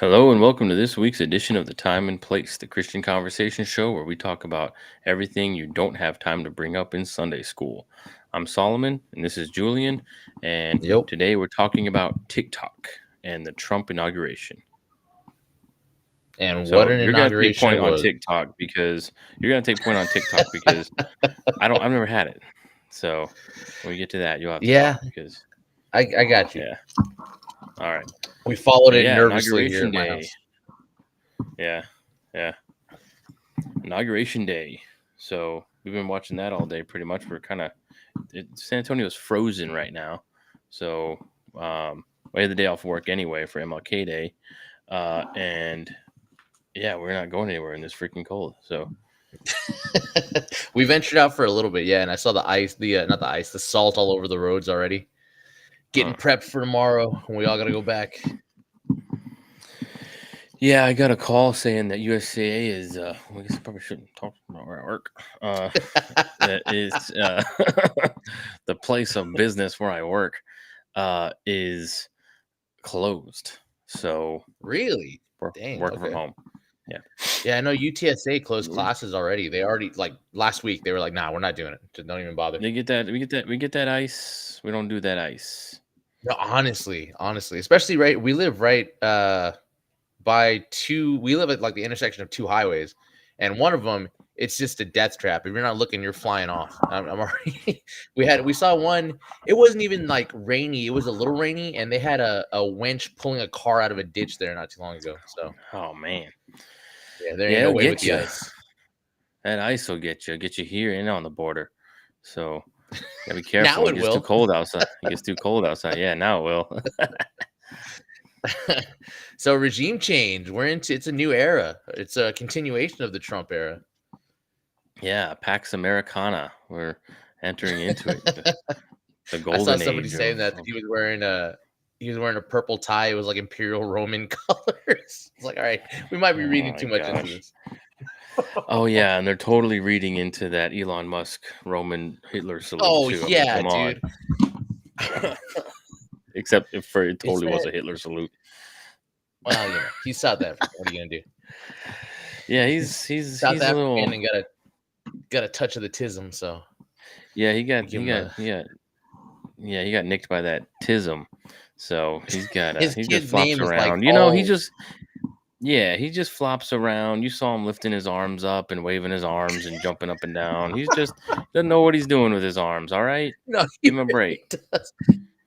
Hello and welcome to this week's edition of The Time and Place, the Christian conversation show where we talk about everything you don't have time to bring up in Sunday school. I'm Solomon and this is Julian, and Yep. today we're talking about TikTok and the Trump inauguration. And So what an you're gonna take inauguration point it on was. TikTok because I've never had it. So when we get to that, you'll have to Yeah, talk because I got you. yeah. All right. We followed But it yeah, nervously here inauguration at my day. house. Yeah. Inauguration day. So we've been watching that all day pretty much. San Antonio's frozen right now. So we had the day off work anyway for MLK Day. And yeah, we're not going anywhere in this freaking cold. So We ventured out for a little bit, yeah, and I saw the ice, not the ice, the salt all over the roads already. Getting prepped for tomorrow when we all got to go back. yeah, I got a call saying that USCA is, I guess I probably shouldn't talk about where I work. That is the place of business where I work is closed. So Really? we're Dang. working Okay. from home. Yeah. Yeah, I know UTSA closed classes already. They already, like, last week, they were like, nah, we're not doing it. Just don't even bother. We get that ice. We don't do that ice. No, honestly, especially we live right we live at like the intersection of two highways, and one of them, it's just a death trap. If you're not looking, you're flying off. I'm already we saw one. It wasn't even like rainy, it was a little rainy, and they had a winch pulling a car out of a ditch there not too long ago. So Oh man. yeah, there ain't no way with the ice. That ice will get you here and on the border. So gotta be careful. Now It gets too cold outside. It gets too cold outside. Yeah, now it will. So regime change. It's a new era. It's a continuation of the Trump era. Yeah, Pax Americana. We're entering into it. The golden I saw somebody age saying that he was wearing a purple tie. It was like Imperial Roman colors. It's like, all right, we might be reading too much into this. Oh yeah, and they're totally reading into that Elon Musk Roman Hitler salute too. Yeah, I mean, come on. Except it totally was a Hitler salute. Well, he's South African. What are you gonna do? Yeah, he's South he's African a little... and got a touch of the tism. So yeah, he got nicked by that tism. So he's got he just flops around. He just flops around. You saw him lifting his arms up and waving his arms and jumping up and down. He's just doesn't know what he's doing with his arms. All right, no, give him a break.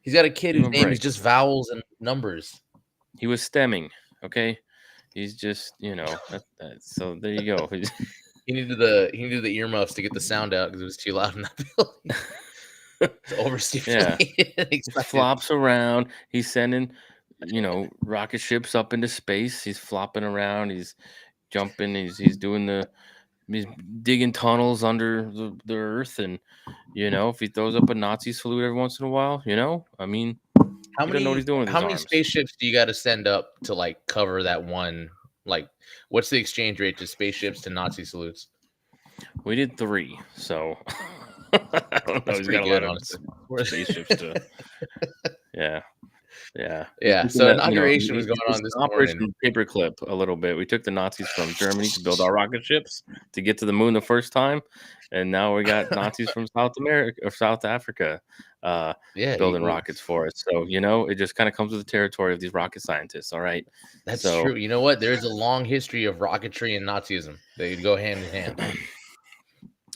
He's got a kid whose name is just vowels and numbers. He was stemming. Okay, he's just so there you go. He needed the earmuffs to get the sound out because it was too loud in that building. It's overstimulated. Yeah, he flops around. He's sending rocket ships up into space. He's flopping around. He's jumping. He's doing he's digging tunnels under the earth, and if he throws up a Nazi salute every once in a while, I mean, how many know what he's doing with how many spaceships do you got to send up to like cover that one? Like, what's the exchange rate to spaceships to Nazi salutes? We did 3, so I don't know. That's He's pretty got good, a lot honestly. of spaceships to. Yeah. So inauguration was going on this morning. Paperclip a little bit. We took the Nazis from Germany to build our rocket ships to get to the moon the first time, and now we got Nazis from South America or South Africa building rockets for us. So it just kind of comes with the territory of these rocket scientists. All right, that's true. You know what? There's a long history of rocketry and Nazism. They go hand in hand.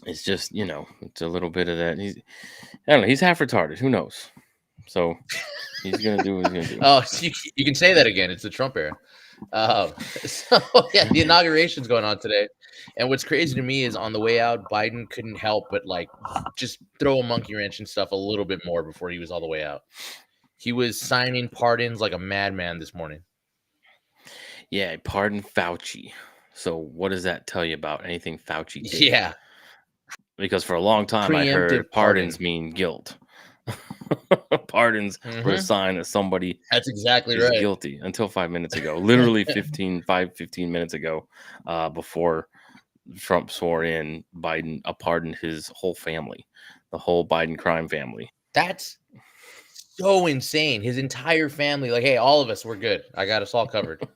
It's just it's a little bit of that. I don't know. He's half retarded. Who knows? So he's gonna do what he's gonna do. Oh, you can say that again. It's the Trump era. So yeah, the inauguration's going on today, and what's crazy to me is on the way out, Biden couldn't help but like just throw a monkey wrench and stuff a little bit more before he was all the way out. He was signing pardons like a madman this morning. Yeah, pardon Fauci. So what does that tell you about anything Fauci did? Yeah, because for a long time I heard pardons mean guilt. Pardons were a sign that somebody that's exactly is guilty until 5 minutes ago. Literally 15 minutes ago, before Trump swore in, Biden pardoned his whole family, the whole Biden crime family. That's so insane. His entire family, like, hey, all of us, we're good. I got us all covered.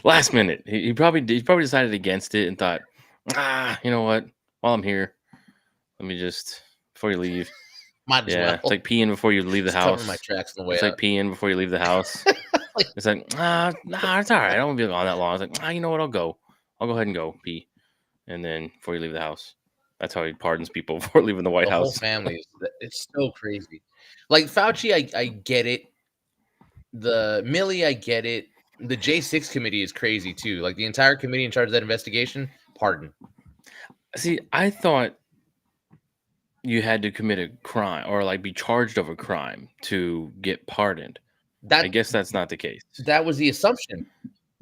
Last minute, he probably decided against it and thought, you know what? While I'm here, let me just before you leave. Might as Yeah, it's well. like peeing before you leave the Just cover my house. tracks on the way It's like out. peeing before you leave the house. Like, It's like, nah, it's all right. I don't want to be gone that long. I was like, you know what? I'll go. I'll go ahead and go pee, and then before you leave the house, that's how he pardons people before leaving the White the whole House. family is it's so crazy. Like, Fauci, I get it. The Millie, I get it. The J6 committee is crazy too. Like, the entire committee in charge of that investigation, pardon. See, I thought you had to commit a crime or like be charged of a crime to get pardoned. I That guess that's not the case. that was the assumption.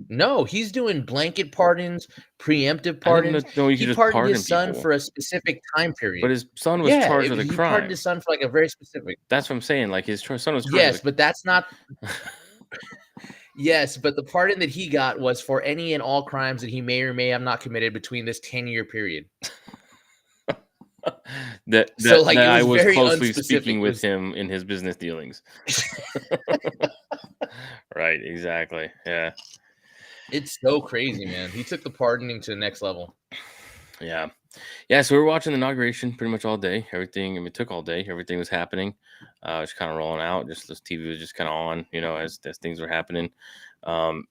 No, he's doing blanket pardons, preemptive I didn't pardons. know you He could just pardoned pardon his son people, for a specific time but period. his son was Yeah, charged with a he pardoned his crime. son for, like, a very specific. That's what I'm saying. Like son was charged Yes, with but that's not. Yes, but the pardon that he got was for any and all crimes that he may or may have not committed between this 10-year period. that So, like, that it I was was very closely unspecific. speaking It with was him in his business dealings. Right, exactly. Yeah. it's so crazy, man. He took the pardoning to the next level. Yeah. Yeah, so we were watching the inauguration pretty much all day. Everything, I mean, it took all day. Everything was happening. It's kind of rolling out. Just this TV was just kind of on, as things were happening.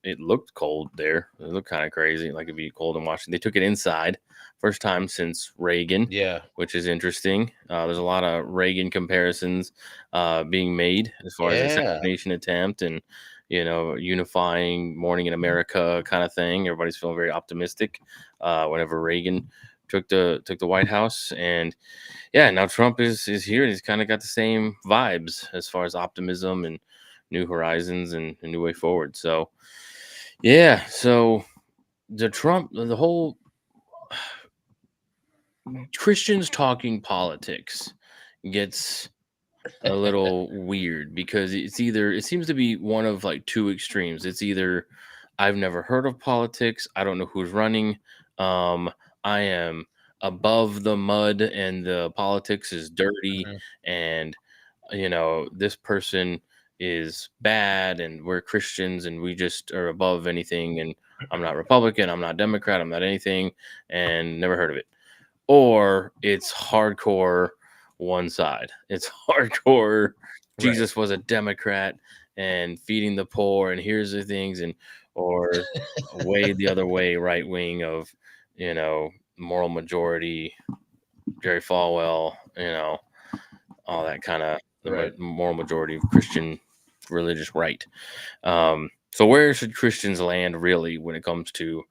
It looked cold there. It looked kind of crazy, like it'd be cold in Washington. They took it inside, first time since Reagan, Yeah. which is interesting. There's a lot of Reagan comparisons being made as far as the Yeah. assassination attempt and unifying morning in America kind of thing. Everybody's feeling very optimistic whenever Reagan took the White House, and yeah, now Trump is here, and he's kind of got the same vibes as far as optimism and new horizons and a new way forward. So yeah, so the whole Christians talking politics gets a little weird because it seems to be one of like two extremes. It's either I've never heard of politics, I don't know who's running, um, I am above the mud and the politics is dirty, Mhm. and this person is bad and we're Christians and we just are above anything, and I'm not Republican, I'm not Democrat, I'm not anything, and never heard of it. Or it's hardcore one side. It's hardcore Right. Jesus was a Democrat and feeding the poor and here's the things, and or way the other way, right wing of, moral majority, Jerry Falwell, all that kind of the Right. moral majority of Christian religious right. So where should Christians land really when it comes to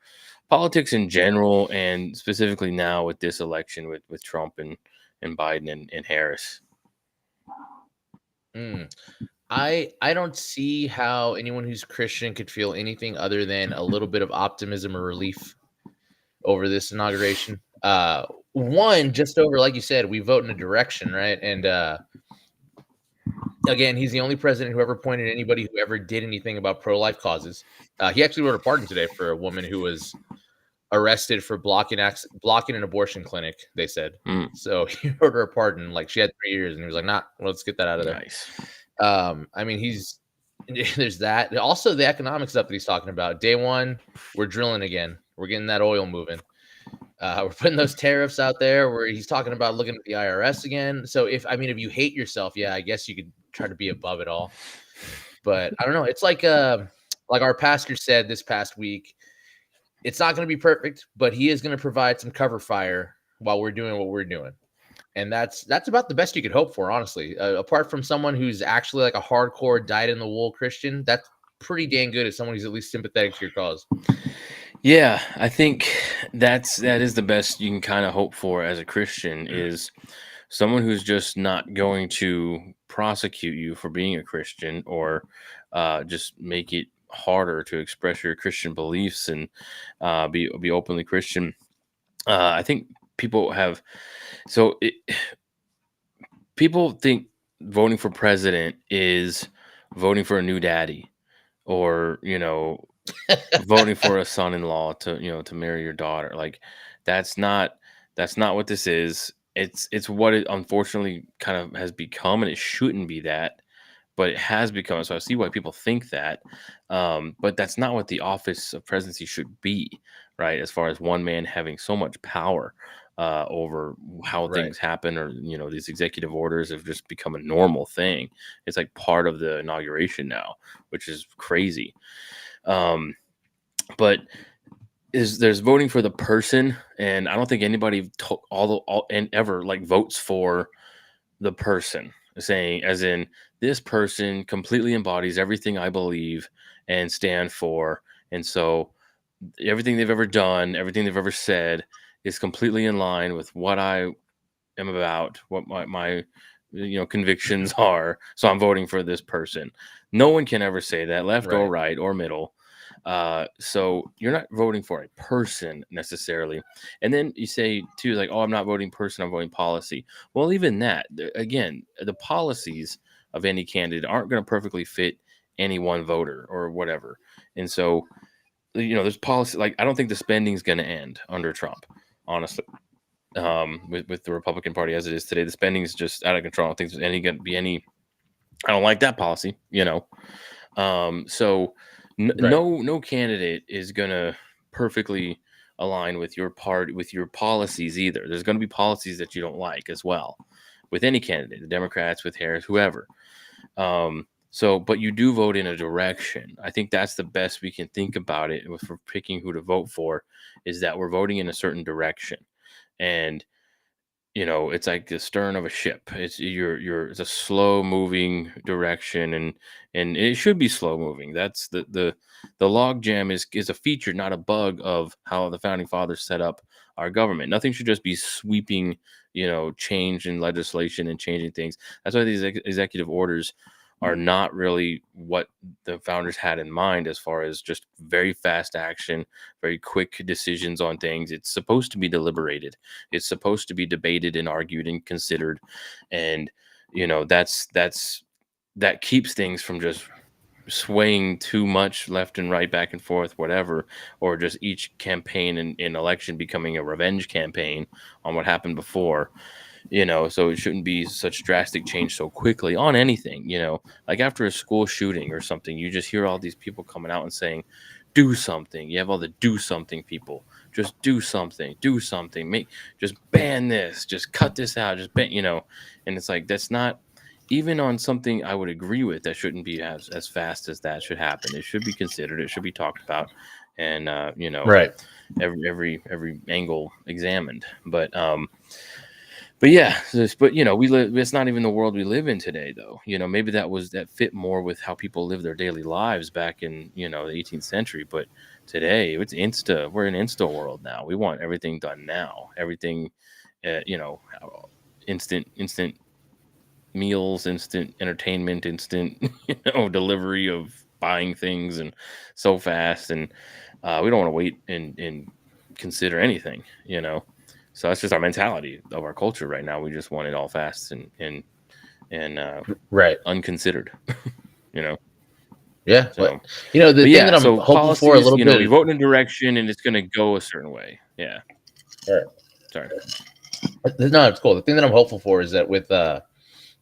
politics in general, and specifically now with this election with Trump and Biden and Harris? Mm. I don't see how anyone who's Christian could feel anything other than a little bit of optimism or relief over this inauguration. One, just over, like you said, we vote in a direction, right? And again, he's the only president who ever appointed anybody who ever did anything about pro-life causes. He actually wrote a pardon today for a woman who was arrested for blocking an abortion clinic, they said. Mm, So he wrote her a pardon, like she had 3 years, and he was like, "Nah, let's get that out of there." nice. I mean, he's there's that. Also, the economic stuff that he's talking about. Day one, we're drilling again. We're getting that oil moving. We're putting those tariffs out there. Where he's talking about looking at the IRS again. So if you hate yourself, yeah, I guess you could try to be above it all. But I don't know. It's like our pastor said this past week. It's not going to be perfect, but he is going to provide some cover fire while we're doing what we're doing. And that's about the best you could hope for, honestly. Apart from someone who's actually like a hardcore dyed in the wool Christian, that's pretty dang good as someone who's at least sympathetic to your cause. Yeah, I think that is the best you can kind of hope for as a Christian, is someone who's just not going to prosecute you for being a Christian, or just make it harder to express your Christian beliefs and be openly Christian. I think people have so it, people think voting for president is voting for a new daddy, or voting for a son-in-law to marry your daughter. Like that's not that's not what this is. It's what it unfortunately kind of has become, and it shouldn't be that. but it has become. So I see why people think that, but that's not what the office of presidency should be, right? As far as one man having so much power over how Right. things happen, or these executive orders have just become a normal thing. It's like part of the inauguration now, which is crazy. Um, but there's voting for the person, and I don't think anybody all and ever like votes for the person, saying as in this person completely embodies everything I believe and stand for, and so everything they've ever done, everything they've ever said is completely in line with what I am about, what my convictions are. So I'm voting for this person. No one can ever say that, left or Right. right or middle. So you're not voting for a person necessarily. And then you say too, like, oh, I'm not voting person, I'm voting policy. Well, even that, again, the policies of any candidate aren't going to perfectly fit any one voter or whatever. And so, there's policy, like, I don't think the spending is going to end under Trump, honestly. With the Republican Party as it is today, the spending is just out of control. I don't think there's any going to be any. I don't like that policy. So Right. no candidate is gonna perfectly align with your part with your policies either. There's gonna be policies that you don't like as well with any candidate, the Democrats, with Harris, whoever. So, but you do vote in a direction. I think that's the best we can think about it if we're picking who to vote for, is that we're voting in a certain direction. And it's like the stern of a ship. It's a slow moving direction, and it should be slow moving. That's the log jam is a feature, not a bug of how the founding fathers set up our government. Nothing should just be sweeping, change in legislation and changing things. That's why these executive orders are not really what the founders had in mind, as far as just very fast action, very quick decisions on things. It's supposed to be deliberated. It's supposed to be debated and argued and considered. And that keeps things from just swaying too much left and right, back and forth, whatever, or just each campaign in election becoming a revenge campaign on what happened before. So it shouldn't be such drastic change so quickly on anything. Like after a school shooting or something, you just hear all these people coming out and saying, do something. You have all the do something people. Just do something, just ban this, just cut this out, just ban. And it's like, that's not even on something I would agree with. That shouldn't be as fast as that should happen. It should be considered, it should be talked about, and Right. every angle examined. But yeah, but we live. It's not even the world we live in today, though. Maybe that fit more with how people live their daily lives back in the 18th century. But today, it's insta. We're in insta world now. We want everything done now. Everything, instant meals, instant entertainment, instant delivery of buying things, and so fast. And we don't want to wait and consider anything. So that's just our mentality of our culture right now. We just want it all fast and Right. unconsidered, you know. Yeah. So, The but thing that yeah, I'm so hopeful for a policies, little you bit. vote in a direction and it's going to go a certain way. Yeah. Right. Sorry. No, it's cool. The thing that I'm hopeful for is that with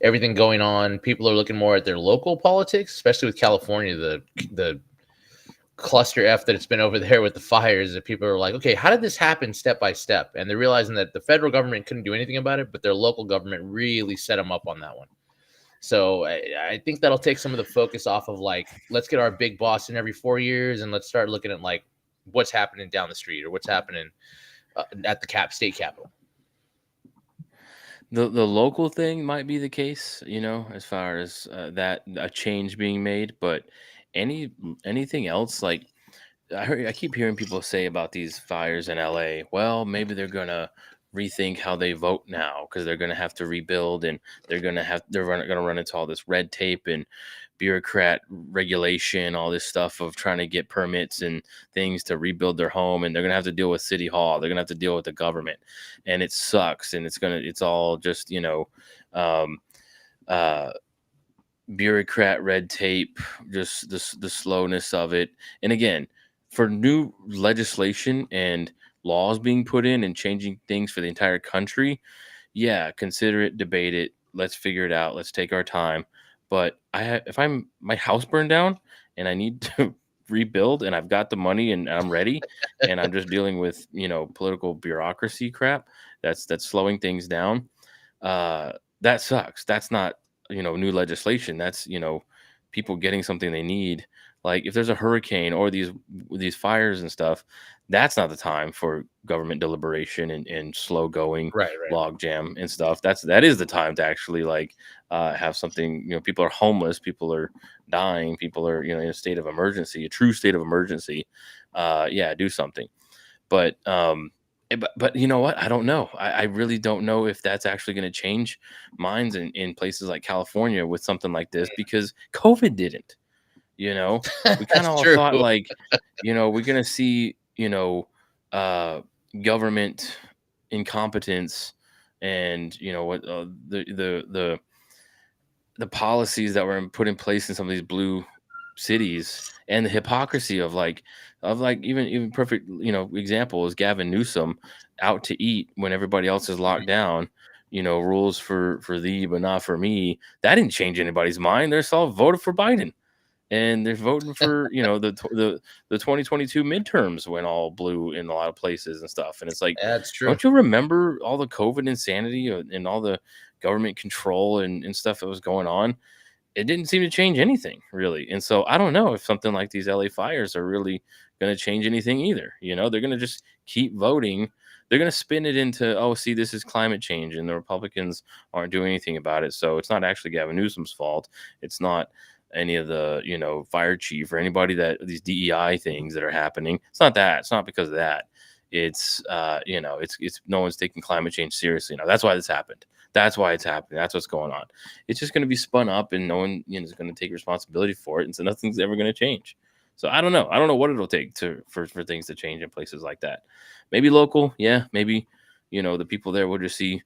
everything going on, people are looking more at their local politics, especially with California, the cluster F that it's been over there with the fires. That people are like, okay, how did this happen step by step? And they're realizing that the federal government couldn't do anything about it, but their local government really set them up on that one. So I think that'll take some of the focus off of like, let's get our big boss in every 4 years, and let's start looking at like what's happening down the street or what's happening at the state capitol. The local thing might be the case, as far as that a change being made, but anything else, like I keep hearing people say about these fires in LA. Well, maybe they're gonna rethink how they vote now, because they're gonna have to rebuild, and gonna run into all this red tape and bureaucrat regulation, all this stuff of trying to get permits and things to rebuild their home, and they're gonna have to deal with city hall. They're gonna have to deal with the government, and it sucks. And it's all just um, uh, bureaucrat red tape, just the slowness of it. And again, for new legislation and laws being put in and changing things for the entire country, yeah, consider it, debate it, let's figure it out, let's take our time. But if my house burned down and I need to rebuild and I've got the money and I'm ready and I'm just dealing with, political bureaucracy crap that's slowing things down, uh, that sucks. That's not, new legislation. That's, people getting something they need. Like if there's a hurricane or these fires and stuff, that's not the time for government deliberation and slow going Right, right. log jam and stuff. That is the time to actually like have something. People are homeless, people are dying, people are in a state of emergency, a true state of emergency. Yeah, do something. But but you know what? I don't know. I really don't know if that's actually going to change minds in places like California with something like this because COVID didn't. You know, we kind That's of all true. thought like, we're going to see, uh, government incompetence and what the policies that were put in place in some of these blue cities and the hypocrisy of even perfect example is Gavin Newsom out to eat when everybody else is locked down, rules for thee but not for me. That didn't change anybody's mind. They're all voted for Biden and they're voting for the 2022 midterms went all blue in a lot of places and stuff, and it's like, That's true. don't you remember all the COVID insanity and all the government control and stuff that was going on? It didn't seem to change anything really. And so I don't know if something like these LA fires are really going to change anything either. They're going to just keep voting. They're going to spin it into, oh, see, this is climate change and the Republicans aren't doing anything about it. So it's not actually Gavin Newsom's fault. It's not any of the, fire chief or anybody that these DEI things that are happening. It's not that. It's not because of that. It's, it's no one's taking climate change seriously. Now that's why this happened. That's why it's happening. That's what's going on. It's just going to be spun up, and no one is going to take responsibility for it, and so nothing's ever going to change. So I don't know. I don't know what it'll take for things to change in places like that. Maybe local, yeah. Maybe the people there will just see.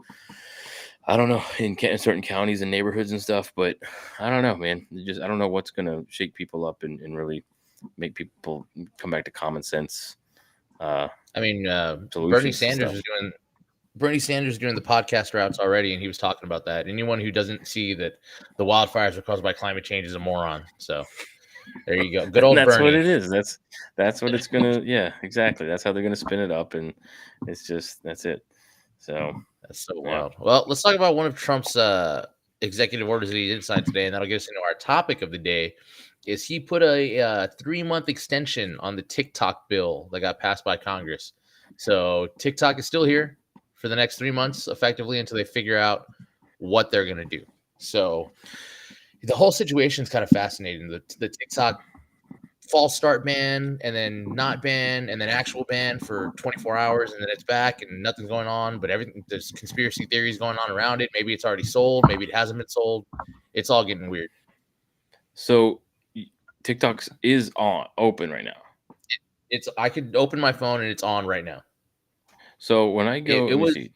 I don't know in certain counties and neighborhoods and stuff, but I don't know, man. I don't know what's going to shake people up and really make people come back to common sense I mean, solutions and stuff. Bernie Sanders doing the podcast routes already, and he was talking about that. Anyone who doesn't see that the wildfires are caused by climate change is a moron. So there you go. Good And old that's what Bernie. it is. That's what it's gonna. Yeah, exactly. That's how they're gonna spin it up, and that's it. So That's so yeah. wild. Well, let's talk about one of Trump's executive orders that he did sign today, and that'll get us into our topic of the day. Is he put a 3-month extension on the TikTok bill that got passed by Congress? So TikTok is still here for the next 3 months, effectively, until they figure out what they're going to do. So the whole situation is kind of fascinating. The TikTok false start ban, and then not ban, and then actual ban for 24 hours, and then it's back and nothing's going on, but everything, there's conspiracy theories going on around it. Maybe it's already sold, maybe it hasn't been sold. It's all getting weird. So TikTok is open right now. I could open my phone and it's on right now. So when I go, It let me was see.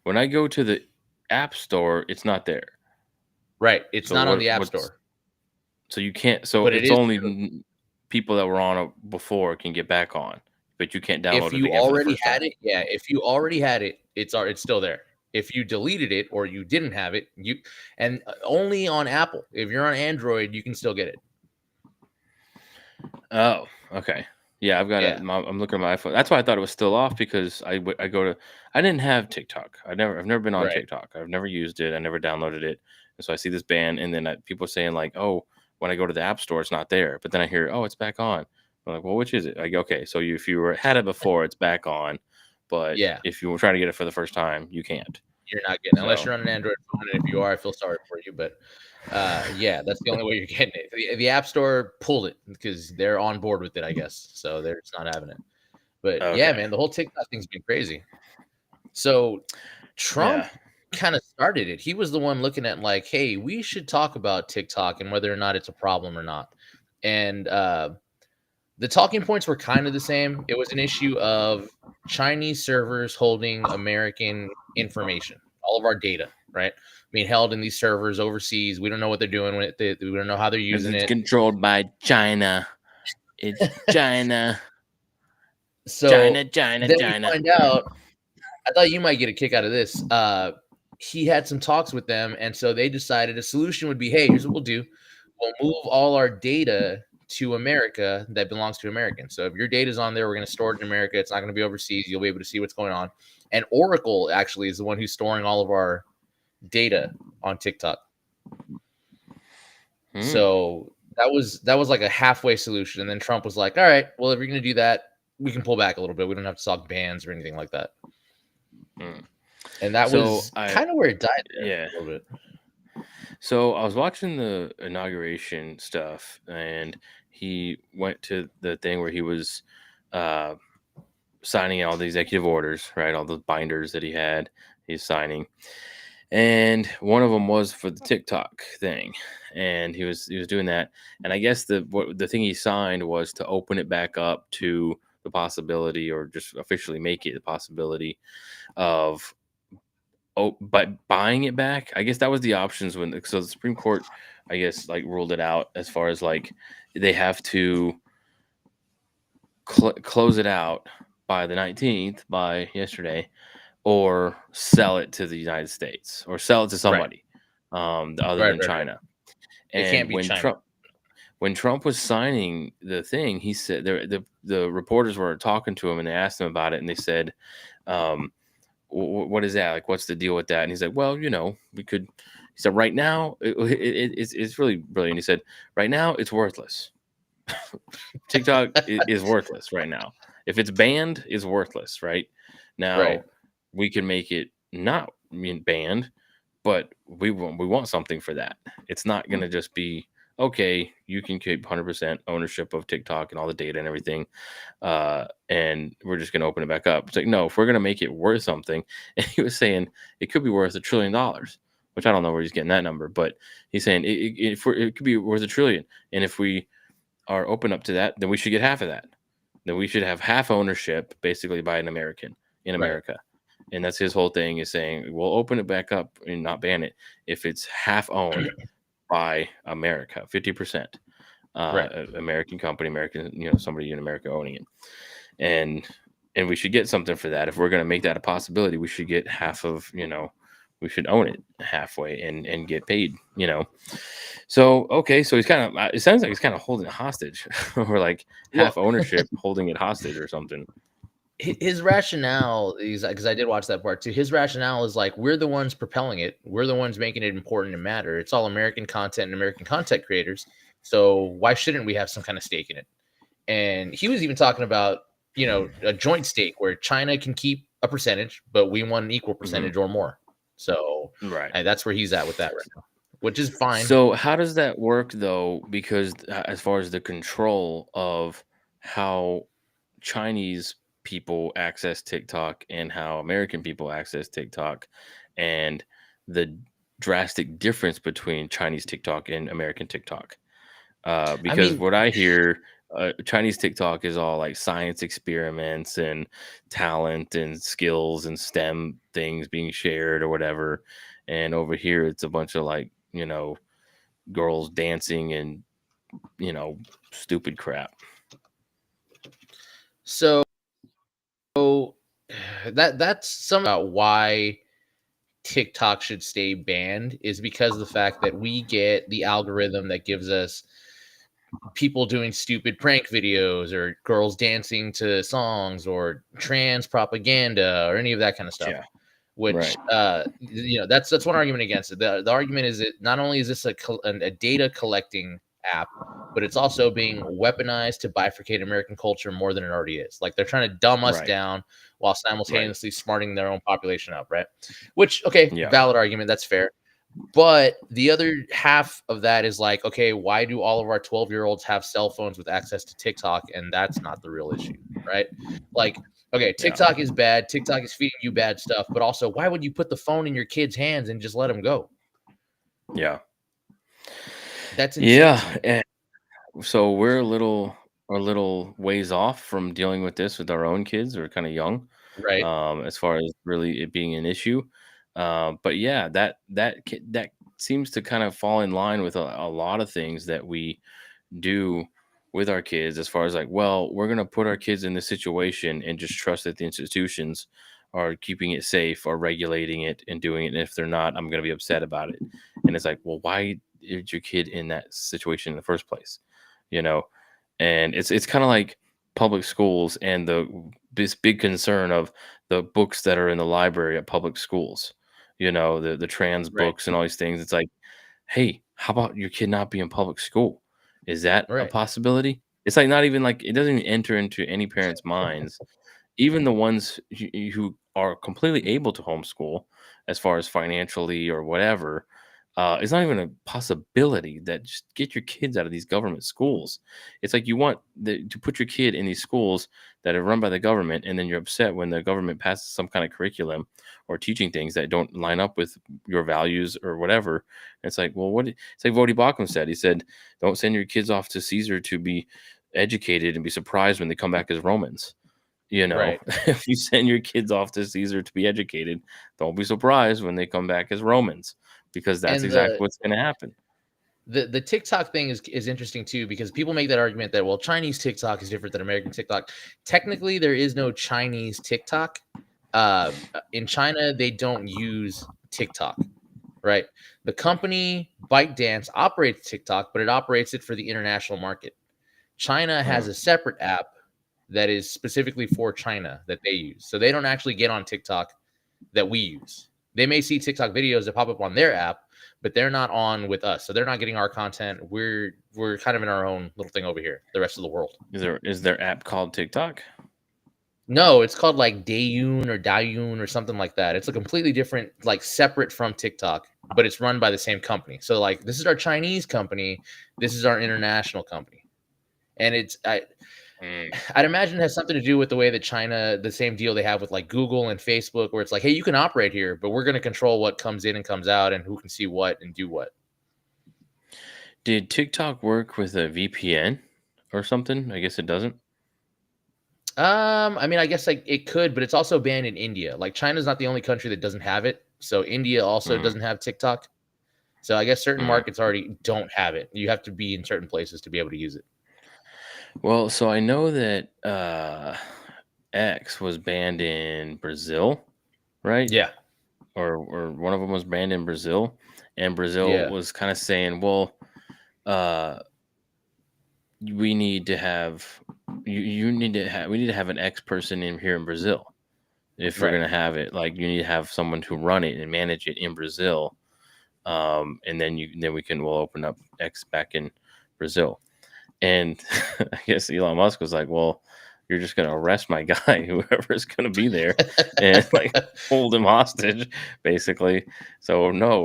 When I go to the App Store, it's not there. right. It's So not on the App Store. So you can't. So But it's only people that were on it before can get back on, but you can't download if it you again for the already first had time. it, yeah. If you already had it, it's still there. If you deleted it or you didn't have it, and only on Apple. If you're on Android, you can still get it. Oh, okay. Yeah, I've got Yeah. I'm looking at my iPhone. That's why I thought it was still off because I go to. I didn't have TikTok. I've never been on Right. TikTok. I've never used it. I never downloaded it. And so I see this ban, and then people saying like, "Oh, when I go to the App Store, it's not there." But then I hear, "Oh, it's back on." I'm like, "Well, which is it?" Like, okay, so if you had it before, it's back on, but Yeah. if you were trying to get it for the first time, you can't. You're not getting it unless So you're on an Android phone, and if you are, I feel sorry for you. But yeah, that's the only way you're getting it. The App Store pulled it because they're on board with it, I guess. So they're just not having it. But yeah, okay, man, the whole TikTok thing's been crazy. So Trump yeah. kind of started it. He was the one looking at like, hey, we should talk about TikTok and whether or not it's a problem or not. And the talking points were kind of the same. It was an issue of Chinese servers holding American information, all of our data, right? Being held in these servers overseas. We don't know what they're doing with it. We don't know how they're using It's it. controlled by China. It's China. So China, China, then we China. find out. I thought you might get a kick out of this. he had some talks with them, and so they decided a solution would be, hey, here's what we'll do: we'll move all our data to America that belongs to Americans. So if your data is on there, we're going to store it in America. It's not going to be overseas. You'll be able to see what's going on. And Oracle actually is the one who's storing all of our data on TikTok. Hmm. So that was like a halfway solution. And then Trump was like, all right, well, if you're going to do that, we can pull back a little bit. We don't have to talk bans or anything like that. Hmm. And that So was I kind of where it died there yeah. a little bit. So I was watching the inauguration stuff, and he went to the thing where he was uh, signing all the executive orders, right? All the binders that he had, he's signing, and one of them was for the TikTok thing, and he was doing that, and I guess the thing he signed was to open it back up to the possibility, or just officially make it a possibility of but buying it back. I guess that was the options when so the Supreme Court, I guess, like ruled it out as far as like they have to close it out by the 19th, by yesterday, or sell it to the United States or sell it to Right. somebody other Right. than Right. Right. China. It can't And be China. when Trump was signing the thing, he said the reporters were talking to him and they asked him about it, and they said, um, what is that? Like, what's the deal with that? And he's like, well, we could. He said, right now, it's really brilliant. He said, right now, it's worthless. TikTok is worthless right now. If it's banned, it's worthless. Right Right. now, we can make it not banned, but we want something for that. It's not gonna just be okay. You can keep 100% ownership of TikTok and all the data and everything, and we're just gonna open it back up. It's like, no, if we're gonna make it worth something, and he was saying it could be worth $1 trillion, which I don't know where he's getting that number, but he's saying it could be worth $1 trillion, and if we are open up to that, then we should get half of that. Then we should have half ownership, basically, by an American in Right. America. And that's his whole thing, is saying we'll open it back up and not ban it if it's half owned by America, 50%. Right. American company, American, somebody in America owning it. And we should get something for that. If we're going to make that a possibility, we should get half of, we should own it halfway and get paid. So okay, so he's kind of, it sounds like he's kind of holding it hostage, or like Well, half ownership holding it hostage or something. his rationale is, because I did watch that part too. His rationale is like, we're the ones propelling it. We're the ones making it important and matter. It's all American content and American content creators. So why shouldn't we have some kind of stake in it? And he was even talking about, a joint stake where China can keep a percentage, but we want an equal Hmm. percentage or more. So Right. that's where he's at with that right now, which is fine. So how does that work though? Because as far as the control of how Chinese people access TikTok and how American people access TikTok, and the drastic difference between Chinese TikTok and American TikTok. I Because mean, what I hear, Chinese TikTok is all like science experiments and talent and skills and STEM things being shared or whatever. And over here, it's a bunch of like, girls dancing and, you know, stupid crap. so that's some about why TikTok should stay banned is because of the fact that we get the algorithm that gives us people doing stupid prank videos or girls dancing to songs or trans propaganda or any of that kind of stuff. Yeah. Which Right. that's one argument against it. The argument is that not only is this a data collecting app, but it's also being weaponized to bifurcate American culture more than it already is. Like they're trying to dumb us Right. down while Right. simultaneously smarting their own population up, right? Which, okay, Yeah. valid argument, that's fair. But the other half of that is like, okay, why do all of our 12-year-olds have cell phones with access to TikTok? And that's not the real issue, right? Like, okay, Yeah. TikTok is bad. TikTok is feeding you bad stuff. But also, why would you put the phone in your kids' hands and just let them go? Yeah. That's insane to Yeah. me, And so we're a little ways off from dealing with this with our own kids. We're kind of young, right? as far as really it being an issue. But yeah, that seems to kind of fall in line with a lot of things that we do with our kids, as far as like, well, we're gonna put our kids in this situation and just trust that the institutions are keeping it safe or regulating it and doing it. And if they're not, I'm going to be upset about it. And it's like, well, why is your kid in that situation in the first place? You know, and it's kind of like public schools and this big concern of the books that are in the library at public schools. You know, the trans Right. books and all these things. It's like, hey, how about your kid not be in public school? Is that a Right. possibility? It's like not even like it doesn't even enter into any parents' minds, even the ones who are completely able to homeschool as far as financially or whatever. It's not even a possibility that just get your kids out of these government schools. It's like you want to put your kid in these schools that are run by the government, and then you're upset when the government passes some kind of curriculum or teaching things that don't line up with your values or whatever. It's like, well, what? It's like Vodi Bakum said. He said, "Don't send your kids off to Caesar to be educated and be surprised when they come back as Romans." You know, Right. if you send your kids off to Caesar to be educated, don't be surprised when they come back as Romans, because that's And exactly what's going to happen. the TikTok thing is interesting too, because people make that argument that, well, Chinese TikTok is different than American TikTok. Technically, there is no Chinese TikTok. In China, they don't use TikTok, right? The company ByteDance operates TikTok, but it operates it for the international market. China has Mm. a separate app that is specifically for China that they use. So they don't actually get on TikTok that we use. They may see TikTok videos that pop up on their app, but they're not on with us. So they're not getting our content. We're kind of in our own little thing over here, the rest of the world. Is their app called TikTok? No, it's called like Dayun or Dayun or something like that. It's a completely different, like separate from TikTok, but it's run by the same company. So like this is our Chinese company, this is our international company. And Mm. I'd imagine it has something to do with the way that China, the same deal they have with like Google and Facebook, where it's like, hey, you can operate here, but we're going to control what comes in and comes out and who can see what and do what. Did TikTok work with a VPN or something? I guess it doesn't. I mean, I guess like it could, but it's also banned in India. Like China's not the only country that doesn't have it. So India also Mm, doesn't have TikTok. So I guess certain mm. markets already don't have it. You have to be in certain places to be able to use it. Well, so I know that X was banned in Brazil, right? Yeah. Or one of them was banned in Brazil, and Brazil Yeah. was kind of saying, well, uh, we need to have you need to have we need to have an X person in here in Brazil if we're Right. gonna have it. Like you need to have someone to run it and manage it in Brazil, and then we'll open up X back in Brazil. And I guess Elon Musk was like, well, you're just going to arrest my guy, whoever's going to be there, and like hold him hostage, basically. So no,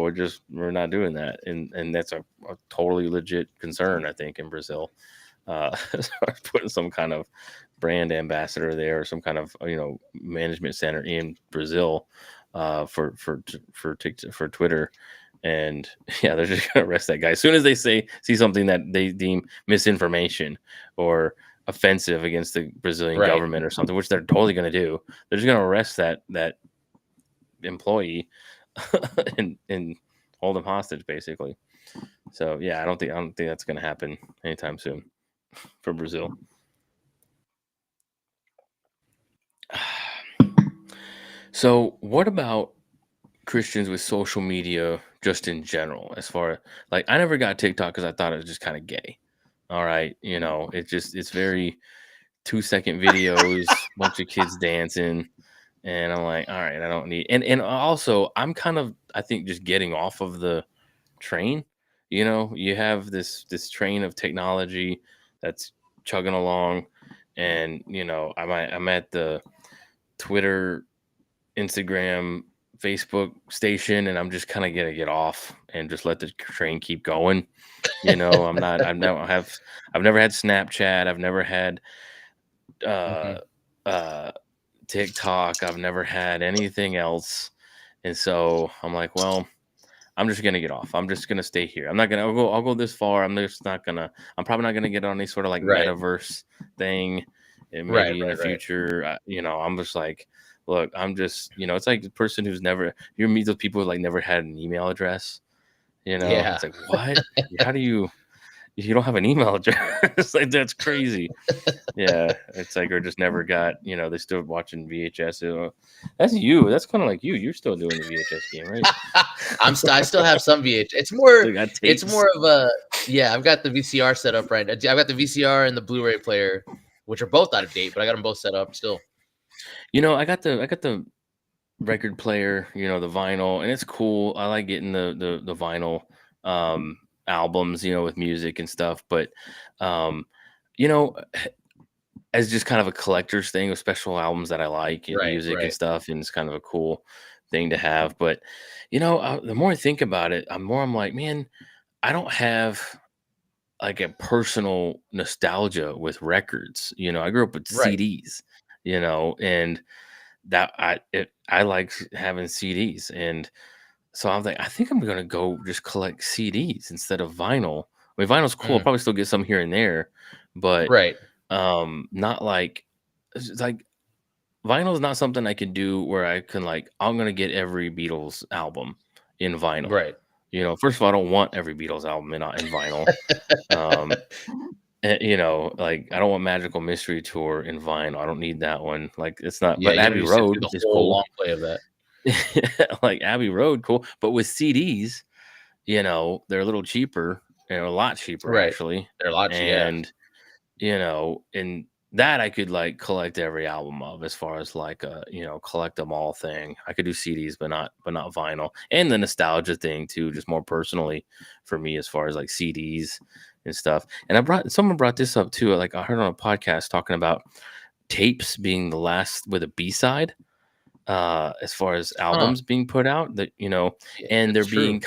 we're not doing that, and that's a totally legit concern, I think, in Brazil. As far as putting some kind of brand ambassador there, or some kind of management center in Brazil, for Twitter. And yeah, they're just gonna arrest that guy as soon as they see something that they deem misinformation or offensive against the Brazilian Right. government or something, which they're totally gonna do. They're just gonna arrest that employee and hold him hostage, basically. So yeah, I don't think that's gonna happen anytime soon for Brazil. So what about Christians with social media just in general? As far like, I never got TikTok because I thought it was just kind of gay. All right, it's very 2-second videos, bunch of kids dancing, and I'm like, all right, I don't need. And also, I'm kind of, I think, just getting off of the train. You have this train of technology that's chugging along, and I'm at the Twitter, Instagram, Facebook station, and I'm just kind of gonna get off and just let the train keep going. I'm not. I've never had Snapchat. I've never had uh, Hmm. uh, TikTok. I've never had anything else, and so I'm like, well, I'm just gonna get off. I'm just gonna stay here. I'm not gonna. I'll go this far. I'm just not gonna. I'm probably not gonna get on any sort of like Right. metaverse thing, and Right. maybe in the Right. Right. future. I'm just like, look, I'm just. It's like the person who's never. You meet those people who like never had an email address. Yeah. It's like what? How do you? You don't have an email address. Like, that's crazy. Yeah, it's like, or just never got, they're still watching VHS. That's you. That's kind of like you. You're still doing the VHS game, right? I still have some VH. Still got It's tapes. more of a yeah. I've got the VCR set up right. I've got the VCR and the Blu-ray player, which are both out of date, but I got them both set up still. I got the record player, the vinyl, and it's cool. I like getting the vinyl albums, with music and stuff. But um, you know, as just kind of a collector's thing with special albums that I like and Right, music and right, stuff, and it's kind of a cool thing to have. But the more I think about it, I'm like, man, I don't have like a personal nostalgia with records. I grew up with right. CDs, and that I like having CDs, and so I was like, I think I'm gonna go just collect CDs instead of vinyl. I mean, vinyl's cool. I'll Mm, probably still get some here and there, but right, not like it's like vinyl is not something I can do where I can like I'm gonna get every Beatles album in vinyl. right. First of all, I don't want every Beatles album in vinyl. Um, like I don't want Magical Mystery Tour in vinyl. I don't need that one. Like it's not. Yeah, But you don't need Abbey to sit through Road the is whole cool. long play of that. Like Abbey Road, cool. But with CDs, they're a little cheaper, a lot cheaper Right. actually. They're lots, yeah. And and that I could like collect every album of as far as like a, collect them all thing. I could do CDs, but not vinyl. And the nostalgia thing too, just more personally for me as far as like CDs and stuff. And someone brought this up too. Like I heard on a podcast talking about tapes being the last with a B-side as far as Huh. albums being put out, that Yeah, and that's true.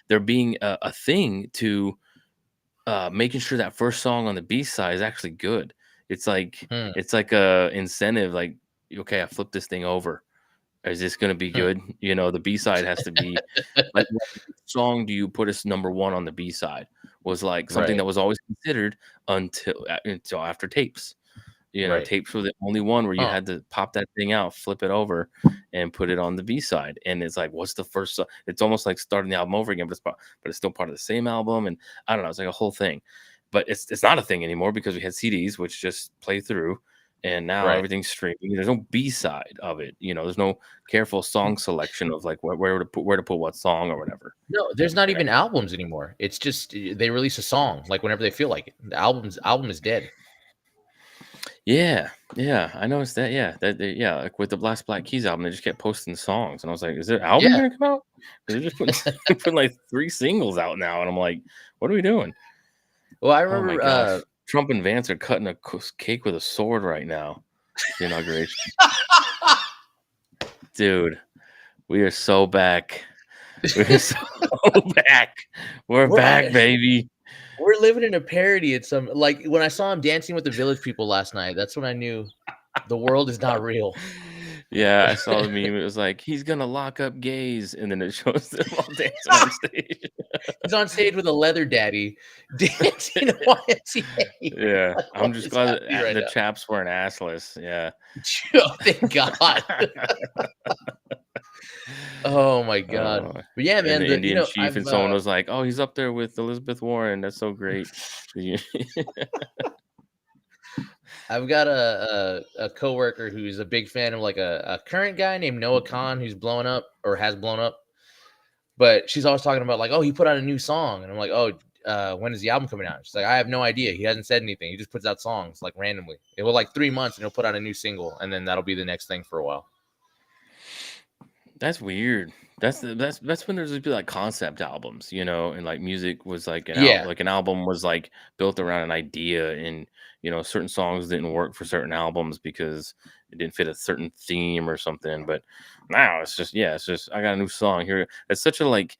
there being a thing to making sure that first song on the B side is actually good. It's like Hmm, it's like a incentive, like, okay, I flipped this thing over. Is this gonna be hmm. good? The B side has to be like, what song do you put as number one on the B side? Was like something Right, that was always considered until after tapes. right. Tapes were the only one where you Huh. had to pop that thing out, flip it over, and put it on the B side. And it's like, what's the first song? It's almost like starting the album over again, but it's still part of the same album. And I don't know, it's like a whole thing. But it's not a thing anymore because we had CDs, which just play through, and now Right. everything's streaming. There's no B side of it. There's no careful song selection of like where to put what song or whatever. No, there's not even albums anymore. It's just they release a song, like, whenever they feel like it. The album is dead. Yeah, yeah, I noticed that. Yeah, yeah, like with the Last Black Keys album, they just kept posting songs, and I was like, "Is their album Yeah. gonna come out?" Because they're just putting putting like 3 singles out now, and I'm like, "What are we doing?" Well, I Oh my remember, gosh, Trump and Vance are cutting a cake with a sword right now. The inauguration, dude. We are so back. We're so back. We're we're back, I baby. we're living in a parody at some like, when I saw him dancing with the Village People last night, that's when I knew the world is not real. Yeah, I saw the meme. It was like he's gonna lock up gays, and then it shows them all dancing on stage. He's on stage with a leather daddy dancing to YMCA. Yeah, Like, I'm what just is glad happening that right the now? chaps weren't assless. Yeah. Oh, thank God. Oh my God. Oh, But yeah, and man, the the Indian chief, and I've, someone was like, "Oh, he's up there with Elizabeth Warren. That's so great." Yeah. I've got a coworker who's a big fan of like a current guy named Noah Khan who's blowing up or has blown up. But she's always talking about like, oh, he put out a new song, and I'm like, oh, when is the album coming out? She's like, I have no idea. He hasn't said anything. He just puts out songs like randomly. It will like 3 months, and he'll put out a new single, and then that'll be the next thing for a while. That's weird. That's when there's be like concept albums, and like music was like Yeah. an album was like built around an idea, and certain songs didn't work for certain albums because it didn't fit a certain theme or something. But now it's just I got a new song here. It's such a like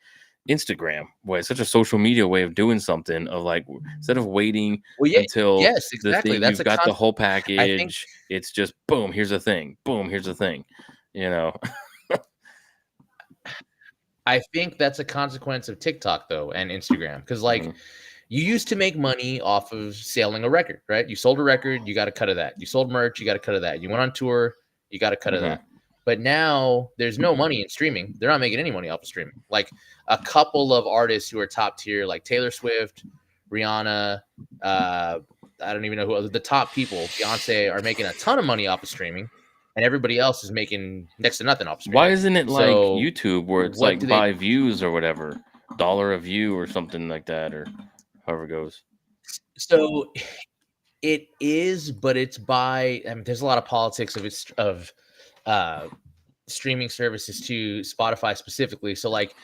Instagram way, it's such a social media way of doing something of like instead of waiting Well, yeah. until Yes, the exactly. thing That's you've a got the whole I think package, it's just boom, here's a thing, boom, here's a thing, you know. I think that's a consequence of TikTok though and Instagram because like Mhm, you used to make money off of selling a record, right? You sold a record, you got a cut of that. You sold merch, you got a cut of that. You went on tour, you got a cut of mhm. that. But now there's no money in streaming. They're not making any money off of streaming. Like a couple of artists who are top tier, like Taylor Swift, Rihanna, uh, I don't even know who else. The top people, Beyonce, are making a ton of money off of streaming, and everybody else is making next to nothing off of Why streaming. isn't it like So YouTube where it's what do like they? by views or whatever, dollar a view or something like that, or however it goes? So it is, but it's by. I mean, there's a lot of politics of uh, streaming services to Spotify specifically. So like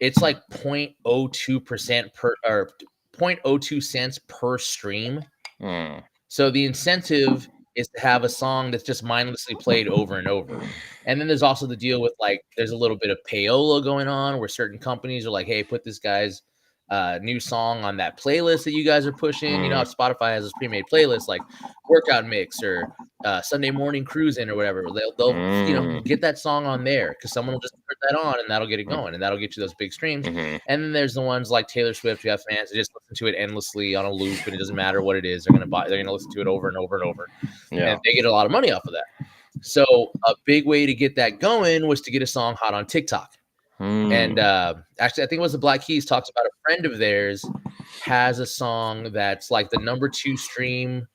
it's like 0.02% per or 0.02 cents per stream. Hmm. So the incentive is to have a song that's just mindlessly played over and over. And then there's also the deal with like there's a little bit of payola going on where certain companies are like, hey, put this guy's new song on that playlist that you guys are pushing. You know, how Mm, Spotify has this pre-made playlist like workout mix or Sunday morning cruising or whatever. They'll mm, get that song on there because someone will just put that on and that'll get it going and that'll get you those big streams. mhm. And then there's the ones like Taylor Swift who have fans that just listen to it endlessly on a loop, and it doesn't matter what it is. They're gonna listen to it over and over and over, Yeah. and they get a lot of money off of that. So a big way to get that going was to get a song hot on TikTok. And Mm. actually, I think it was the Black Keys talks about a friend of theirs has a song that's like the number 2 stream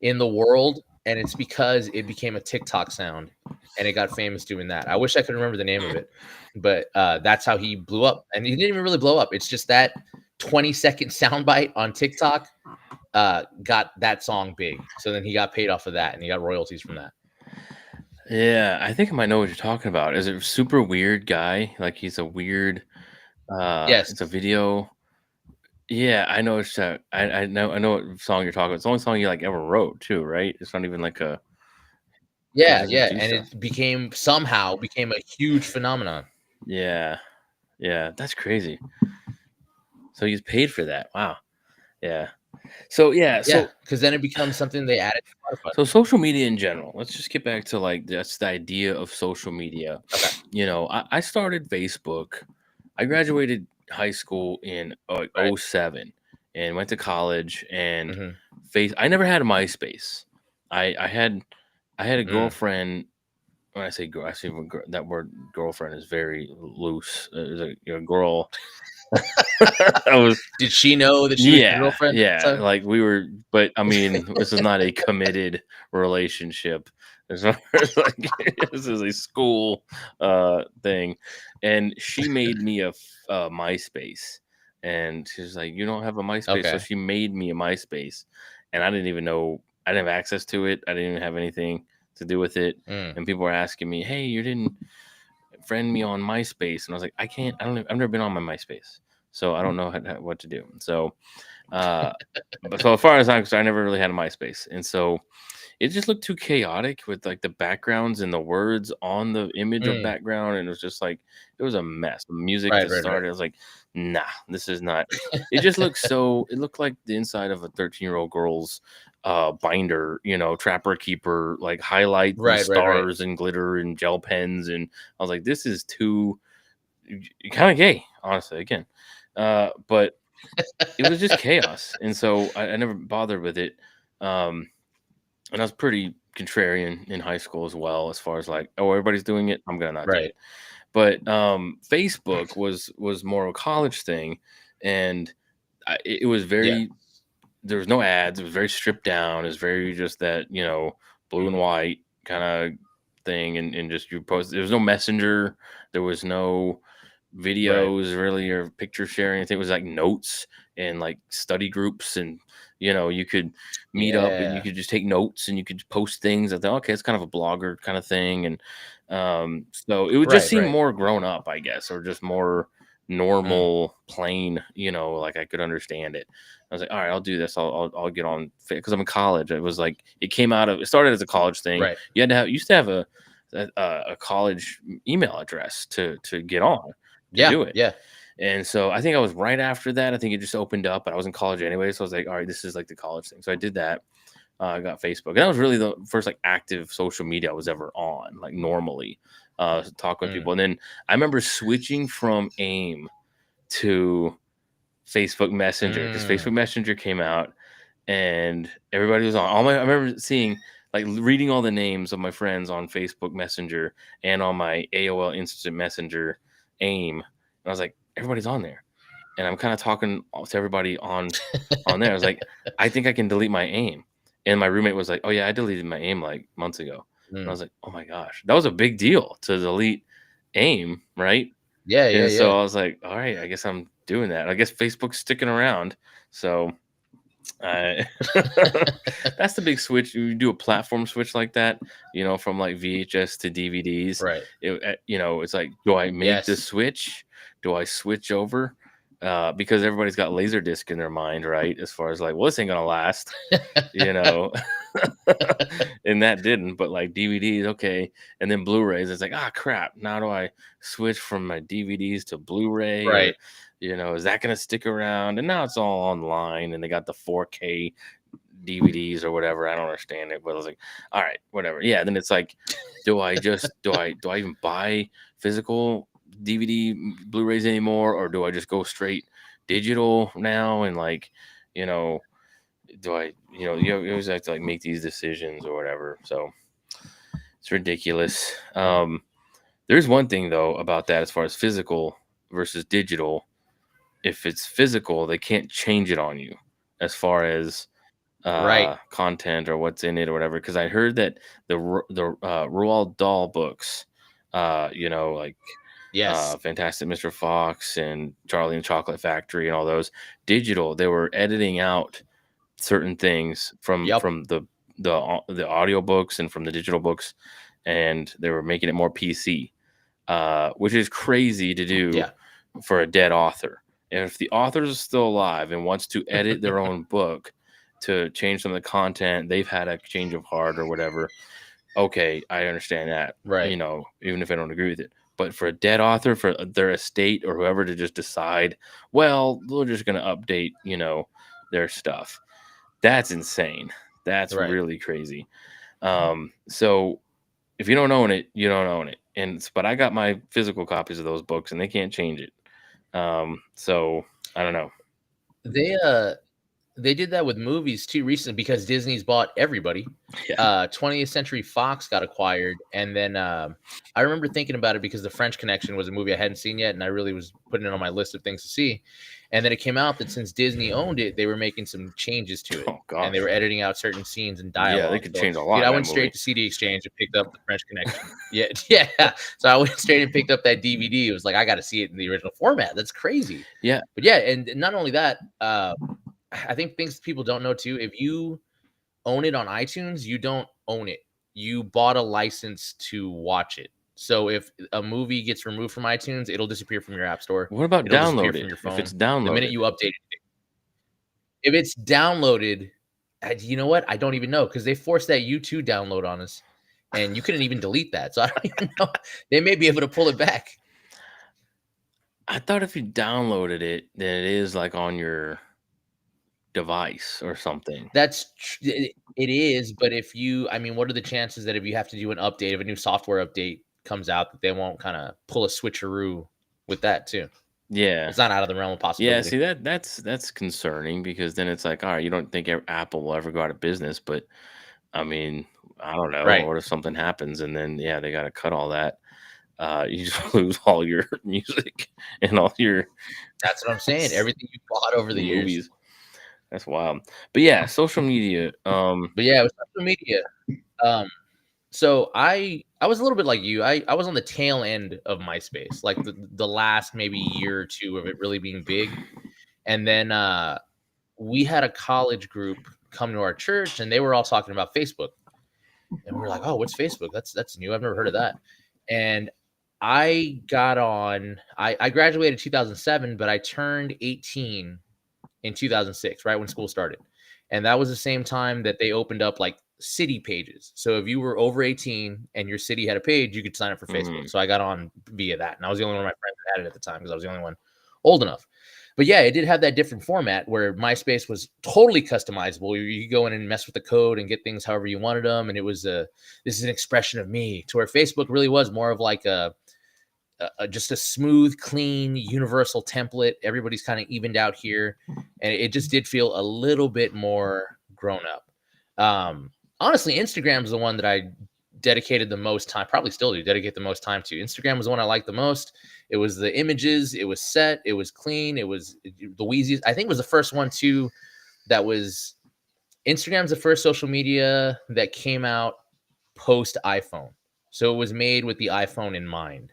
in the world, and it's because it became a TikTok sound and it got famous doing that. I wish I could remember the name of it, but that's how he blew up. And he didn't even really blow up. It's just that 20-second soundbite on TikTok got that song big. So then he got paid off of that and he got royalties from that. Yeah, I think I might know what you're talking about. Is it a super weird guy? Like he's a weird it's a Yes. video. Yeah, I know it's I know what song you're talking about. It's the only song you like ever wrote too, right? It's not even like a Yeah, doesn't yeah. do And stuff. it became a huge phenomenon. Yeah. Yeah, that's crazy. So he's paid for that. Wow. Yeah. So yeah, Yeah, so because then it becomes something they added to Spotify. so social media in general. Let's just get back to like that's the idea of social media. Okay. I started Facebook. I graduated high school in Right. '07 and went to college and Hmm. I never had a MySpace. I had a Mm. girlfriend. When I say girl, I say that word girlfriend is very loose. It was a girl. I was Did she know that she was your yeah, girlfriend at the yeah, time? like, we were but, I mean, this is not a committed relationship. As far as, like, this is a school, thing, and she made me a MySpace, and she was like, "You don't have a MySpace," so Okay. she made me a MySpace, and I didn't even know I didn't have access to it, I didn't even have anything to do with it, Mm. and people were asking me, "Hey, you didn't friend me on MySpace," and I was like, "I can't I don't I've never been on my MySpace, so I don't know what to do." So uh, but so as far as I'm concerned, I never really had a MySpace, and so it just looked too chaotic with like the backgrounds and the words on the image of Mm. background, and it was just like it was a mess. The music Right, that right, right. started, I was like, nah, this is not. It just looked so. It looked like the inside of a 13-year-old girl's binder, trapper keeper, like highlights and Right, right, right. stars and glitter and gel pens, and I was like, this is too kind of gay, honestly. Again, but it was just chaos, and so I never bothered with it. Um, and I was pretty contrarian in high school as well, as far as like, oh, everybody's doing it, I'm gonna not do Right. it. But Facebook was more of a college thing, and it was Yeah. very there was no ads. It was very stripped down. It was very just that blue and Mhm. white kind of thing, and just you post. There was no messenger. There was no Right. videos really or picture sharing. I think it was like notes and like study groups, and you could meet up and you Yeah. could just take notes and you could post things. I thought, okay, it's kind of a blogger kind of thing, and so it would just Right, seem right. more grown up, I guess, or just more Mm. normal, plain. Like I could understand it. I was like, all right, I'll do this. I'll get on because I'm in college. It was like it started as a college thing. Right. Used to have a college email address to get on to Yeah, do it. yeah. And so I think I was right after that. I think it just opened up, but I was in college anyway. So I was like, all right, this is like the college thing. So I did that. I got Facebook. And that was really the first like active social media I was ever on, like normally, talk with Mm. people. And then I remember switching from AIM to Facebook Messenger because Mm. Facebook Messenger came out and everybody was on. I remember seeing like reading all the names of my friends on Facebook Messenger and on my AOL Instant Messenger AIM. And I was like, everybody's on there. and I'm kind of talking to everybody on there. I was like, I think I can delete my aim. And my roommate was like, oh yeah, I deleted my aim like months ago. And I Mm. was like, oh my gosh, that was a big deal to delete aim, right? Yeah, yeah, And so yeah. I was like, all right, I guess I'm doing that. I guess Facebook's sticking around. So I that's the big switch. You do a platform switch like that, from like VHS to DVDs. Right. It's like, do I make the Yes. switch? Do I switch over? Because everybody's got Laserdisc in their mind, right? As far as like, well, this ain't gonna last, you know. And that didn't, but like DVDs, okay, and then Blu-rays. It's like, ah, crap. Now do I switch from my DVDs to Blu-ray, Right. or is that gonna stick around? And now it's all online, and they got the 4K DVDs or whatever. I don't understand it, but I was like, all right, whatever. Yeah. Then it's like, do I even buy physical DVD Blu-rays anymore, or do I just go straight digital now? And like, you know, do I, you always have to like make these decisions or whatever. So it's ridiculous. Mm. There's one thing though about that as far as physical versus digital. If it's physical, they can't change it on you as far as Right. content or what's in it or whatever. Because I heard that the Roald Dahl books, like Yes. Fantastic Mr. Fox and Charlie and the Chocolate Factory and all those digital, they were editing out certain things from Yep. the audiobooks and from the digital books, and they were making it more PC, which is crazy to do Yeah. for a dead author. And if the author is still alive and wants to edit their own book to change some of the content, they've had a change of heart or whatever. Okay, I understand that, Right. even if I don't agree with it. But for a dead author, for their estate or whoever to just decide, well, we're just going to update, their stuff. That's insane. That's Right. really crazy. So if you don't own it, you don't own it. But I got my physical copies of those books and they can't change it. So I don't know. They did that with movies too recently because Disney's bought everybody. Yeah. 20th Century Fox got acquired, and then I remember thinking about it because The French Connection was a movie I hadn't seen yet, and I really was putting it on my list of things to see. And then it came out that since Disney owned it, they were making some changes to it, Oh and they gosh. were editing out certain scenes and Yeah, they dialogue. could So, change a dude, lot I in that went straight movie. to CD Exchange and picked up The French Connection. Yeah, yeah. So I went straight and picked up that DVD. It was like I got to see it in the original format. That's crazy. Yeah. But yeah, and not only that, I think things people don't know too. If you own it on iTunes, you don't own it. You bought a license to watch it. So if a movie gets removed from iTunes, it'll disappear from your app store. What about It'll disappear from downloaded? your If it's phone the minute downloaded, you update it. If it's downloaded, you know what? I don't even know because they forced that U2 download on us, and you couldn't even delete that. So I don't even know. They may be able to pull it back. I thought if you downloaded it, then it is like on your device or something. It is, but if you, I mean, what are the chances that if you have to do an update, if a new software update comes out, that they won't kind of pull a switcheroo with that too? Yeah. It's not out of the realm of Yeah, possibility. see that's concerning because then it's like, all right, you don't think Apple will ever go out of business, but I mean, I don't know. Right. What if something happens and then yeah, they got to cut all that. You just lose all your music and all your That's what I'm saying. Everything you bought over the years. movies. That's wild. But yeah, social media. But yeah, with social media. Um, so I was a little bit like you. I was on the tail end of MySpace, like the last maybe year or two of it really being big. And then we had a college group come to our church and they were all talking about Facebook. And we were like, "Oh, what's Facebook? That's new. I've never heard of that." And I got on. I graduated 2007, but I turned 18 in 2006, right when school started, and that was the same time that they opened up like city pages. So if you were over 18 and your city had a page, you could sign up for Facebook. Mhm. So I got on via that, and I was the only one of my friends that had it at the time because I was the only one old enough. But yeah, it did have that different format where MySpace was totally customizable. You could go in and mess with the code and get things however you wanted them, and it was this is an expression of me. To where Facebook really was more of like just a smooth, clean, universal template. Everybody's kind of evened out here, and it just did feel a little bit more grown up. Honestly, Instagram is the one that I dedicated the most time, probably still do dedicate the most time to. Instagram was the one I liked the most. It was the images, it was set, it was clean, it was the Wheezy's. I think it was the first one too that was Instagram's the first social media that came out post iPhone. So it was made with the iPhone in mind.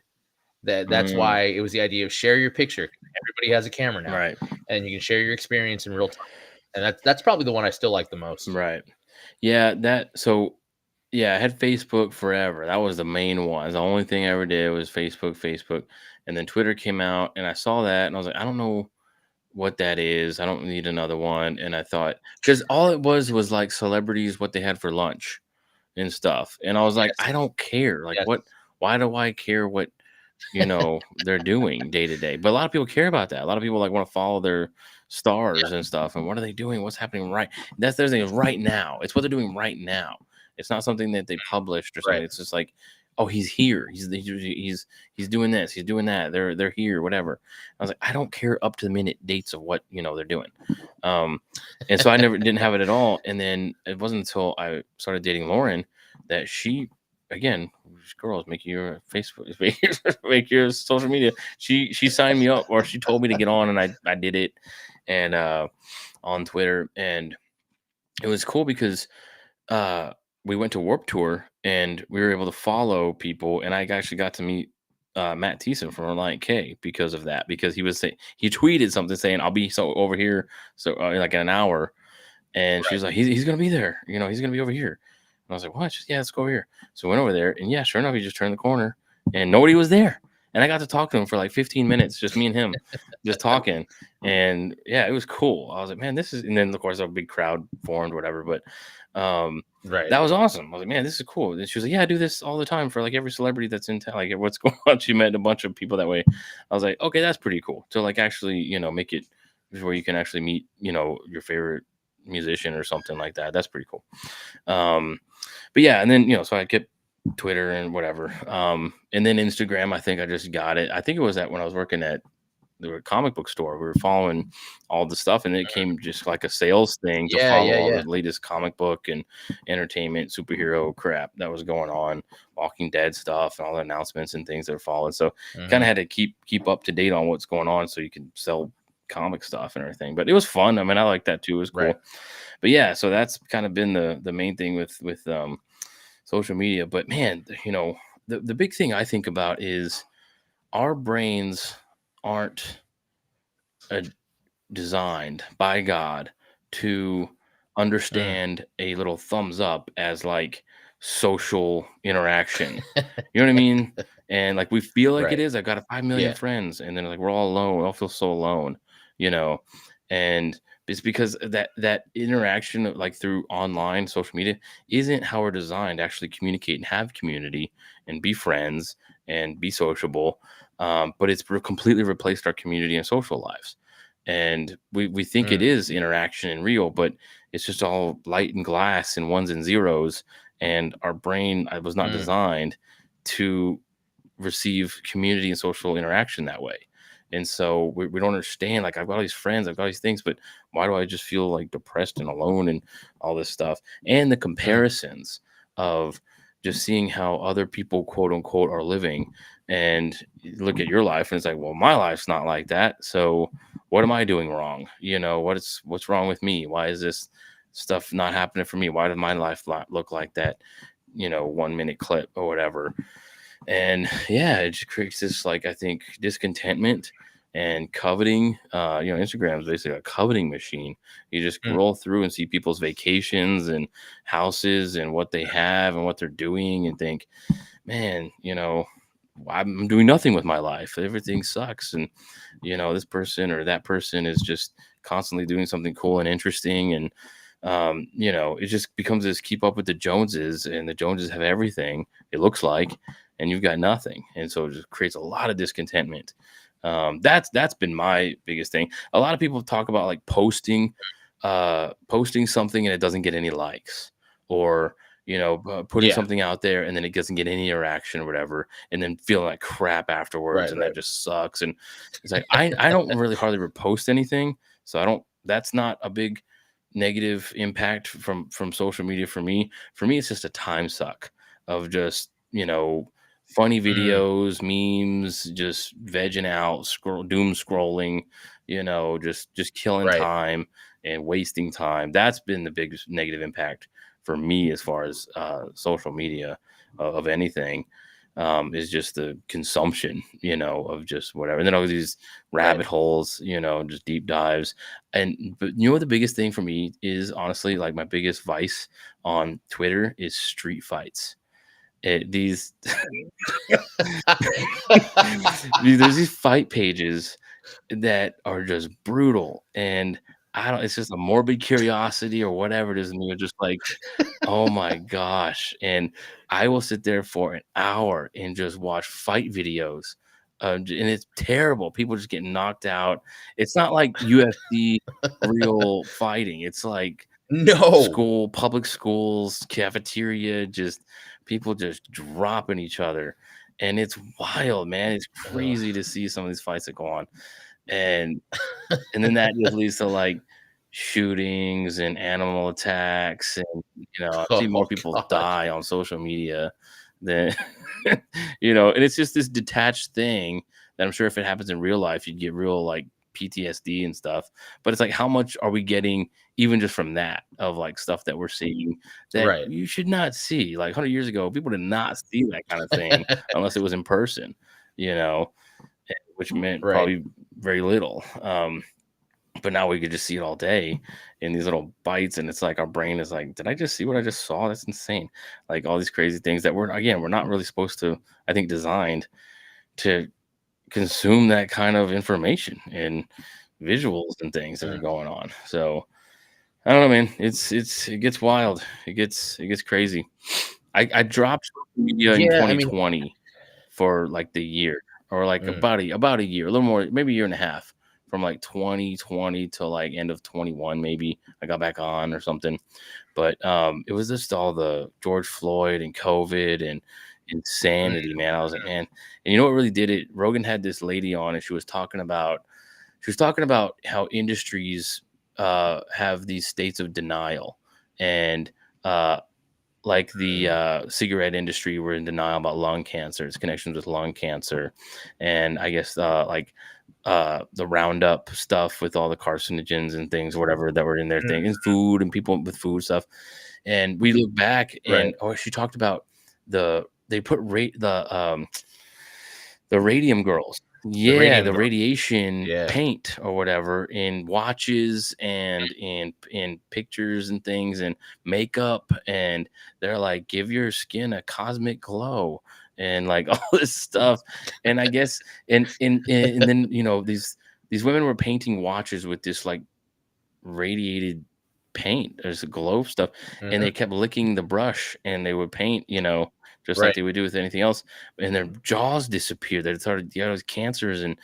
That's Mm, why it was the idea of share your picture. Everybody has a camera now, right. and you can share your experience in real time. And that's probably the one I still like the most. Right. Yeah, yeah, I had Facebook forever. That was the main one. The only thing I ever did was Facebook. And then Twitter came out and I saw that and I was like, I don't know what that is. I don't need another one. And I thought, because all it was like celebrities, what they had for lunch and stuff. And I was like, Yes, I don't care. Like, yes, why do I care what, they're doing day to day? But a lot of people care about that. A lot of people like want to follow their yeah, stars and stuff. And what are they doing? What's happening right? That's their thing is right now. It's what they're doing right now. It's not something that they published or right. something. It's just like, oh, he's here. He's doing this. He's doing that. They're here. Whatever. I was like, I don't care up to the minute dates of what they're doing. Um, and so I never didn't have it at all. And then it wasn't until I started dating Lauren that she, again, girls make your Facebook, make your social media. She signed me up, or she told me to get on, and I did it, and on Twitter, and it was cool because uh we went to Warp Tour and we were able to follow people, and I actually got to meet Matt Thiessen from Reliant K because of that, because he tweeted something saying I'll be so over here so like in an hour, and she Right. was like, he's gonna be there, he's gonna be over here. And I was like, what? She's, yeah, let's go over here. So we went over there, and yeah, sure enough, he just turned the corner, and nobody was there. And I got to talk to him for like 15 minutes, just me and him, just talking. And yeah, it was cool. I was like, man, this is. And then of course a big crowd formed, whatever. But um, Right. that was awesome. I was like, man, this is cool. And she was like, yeah, I do this all the time for like every celebrity that's in town. Like, what's going on? She met a bunch of people that way. I was like, okay, that's pretty cool. To like actually, make it where you can actually meet, your favorite musician or something like that. That's pretty cool. But yeah, and then so I kept Twitter and whatever. And then Instagram, I think I just got it. I think it was that when I was working at the comic book store, we were following all the stuff, and it came just like a sales thing to Yeah, follow yeah, all yeah. the latest comic book and entertainment, superhero crap that was going on, Walking Dead stuff, and all the announcements and things that were following. So kind of Mhm. had to keep up to date on what's going on so you can sell comic stuff and everything. But it was fun. I mean, I like that too. It was Right. cool. But yeah, so that's kind of been the main thing with social media. But man, the big thing I think about is our brains aren't uh, designed by God to Mm. understand a little thumbs up as like social interaction. You know what I mean? And like we feel like it Right. is. I've got 5 million Yeah. friends, and then like we're all alone. We all feel so alone, you know. And it's because that interaction like through online social media isn't how we're designed to actually communicate and have community and be friends and be sociable. But it's completely replaced our community and social lives, and we think it Mm. is interaction and real, but it's just all light and glass and ones and zeros, and our brain was not Mm. designed to receive community and social interaction that way. And so we don't understand, like, I've got all these friends, I've got all these things, but why do I just feel like depressed and alone and all this stuff? And the Mm. comparisons of just seeing how other people, quote unquote, are living, and you look at your life and it's like, well, my life's not like that. So what am I doing wrong? What's wrong with me? Why is this stuff not happening for me? Why did my life look like that? 1 minute clip or whatever. And yeah, it just creates this, like, I think, discontentment and coveting. Instagram is basically a coveting machine. You just Mm. scroll through and see people's vacations and houses and what they have and what they're doing, and think, man, I'm doing nothing with my life. Everything sucks. And, this person or that person is just constantly doing something cool and interesting. And, it just becomes this keep up with the Joneses, and the Joneses have everything, it looks like, and you've got nothing. And so it just creates a lot of discontentment. That's been my biggest thing. A lot of people talk about like posting something and it doesn't get any likes, or putting Yeah. something out there and then it doesn't get any interaction or whatever, and then feeling like crap afterwards, Right, and that right. just sucks. And it's like I don't really hardly repost anything, so I don't. That's not a big negative impact from social media for me. For me, it's just a time suck. of just, funny Mm, videos, memes, just vegging out, doom scrolling, just killing right, time and wasting time. That's been the biggest negative impact for me as far as social media of anything. Is just the consumption, of just whatever. And then all these right. rabbit holes, just deep dives. But you know what the biggest thing for me is, honestly, like my biggest vice on Twitter is street fights. These there's these fight pages that are just brutal, and I don't it's just a morbid curiosity or whatever it is, and you're just like, "Oh my gosh," and I will sit there for an hour and just watch fight videos, and it's terrible. People just get knocked out. It's not like UFC real fighting. It's like No. public schools, cafeteria, just people just dropping each other, and it's wild, man. It's Ugh. crazy to see some of these fights that go on, and then that just leads to, like, shootings and animal attacks, and, I see more Oh people god. die on social media than and it's just this detached thing that I'm sure if it happens in real life, you'd get real, like, PTSD and stuff, but it's like, how much are we getting even just from that, of, like, stuff that we're seeing that Right. you should not see? Like, 100 years ago, people did not see that kind of thing unless it was in person, you know, which meant Right. probably very little, but now we could just see it all day in these little bites, and it's like our brain is like, "Did I just see what I just saw? That's insane." Like, all these crazy things that we're not really supposed to, I think, designed to consume that kind of information and visuals and things that are Mm. going on. So, I don't know, man. It gets wild. It gets crazy. I dropped social media in Yeah, I mean 2020 for, like, the year, or, like, mm, about a year, a little more, maybe a year and a half, from, like, 2020 to, like, end of 21, maybe. I got back on or something, but, it was just all the George Floyd and COVID and mm, insanity, man. I was like, "Man," and you know what really did it? Rogan had this lady on, and she was talking about how industries, have these states of denial, and, uh like the mm, cigarette industry were in denial about lung cancer, its connections with lung cancer, and I guess the Roundup stuff with all the carcinogens and things, whatever that were in their mm, thing, and food and people with food stuff. And we look back, right. and she talked about they put the radium girls. The Yeah, radium the girl. radiation Yeah. paint or whatever in watches and in pictures and things and makeup, and they're like, "Give your skin a cosmic glow," and, like, all this stuff, and I guess and then, these women were painting watches with this, like, radiated paint. There's a glow stuff, and Mhm. they kept licking the brush, and they would paint, just like Right. they would do with anything else, and their jaws disappeared. They started, those cancers and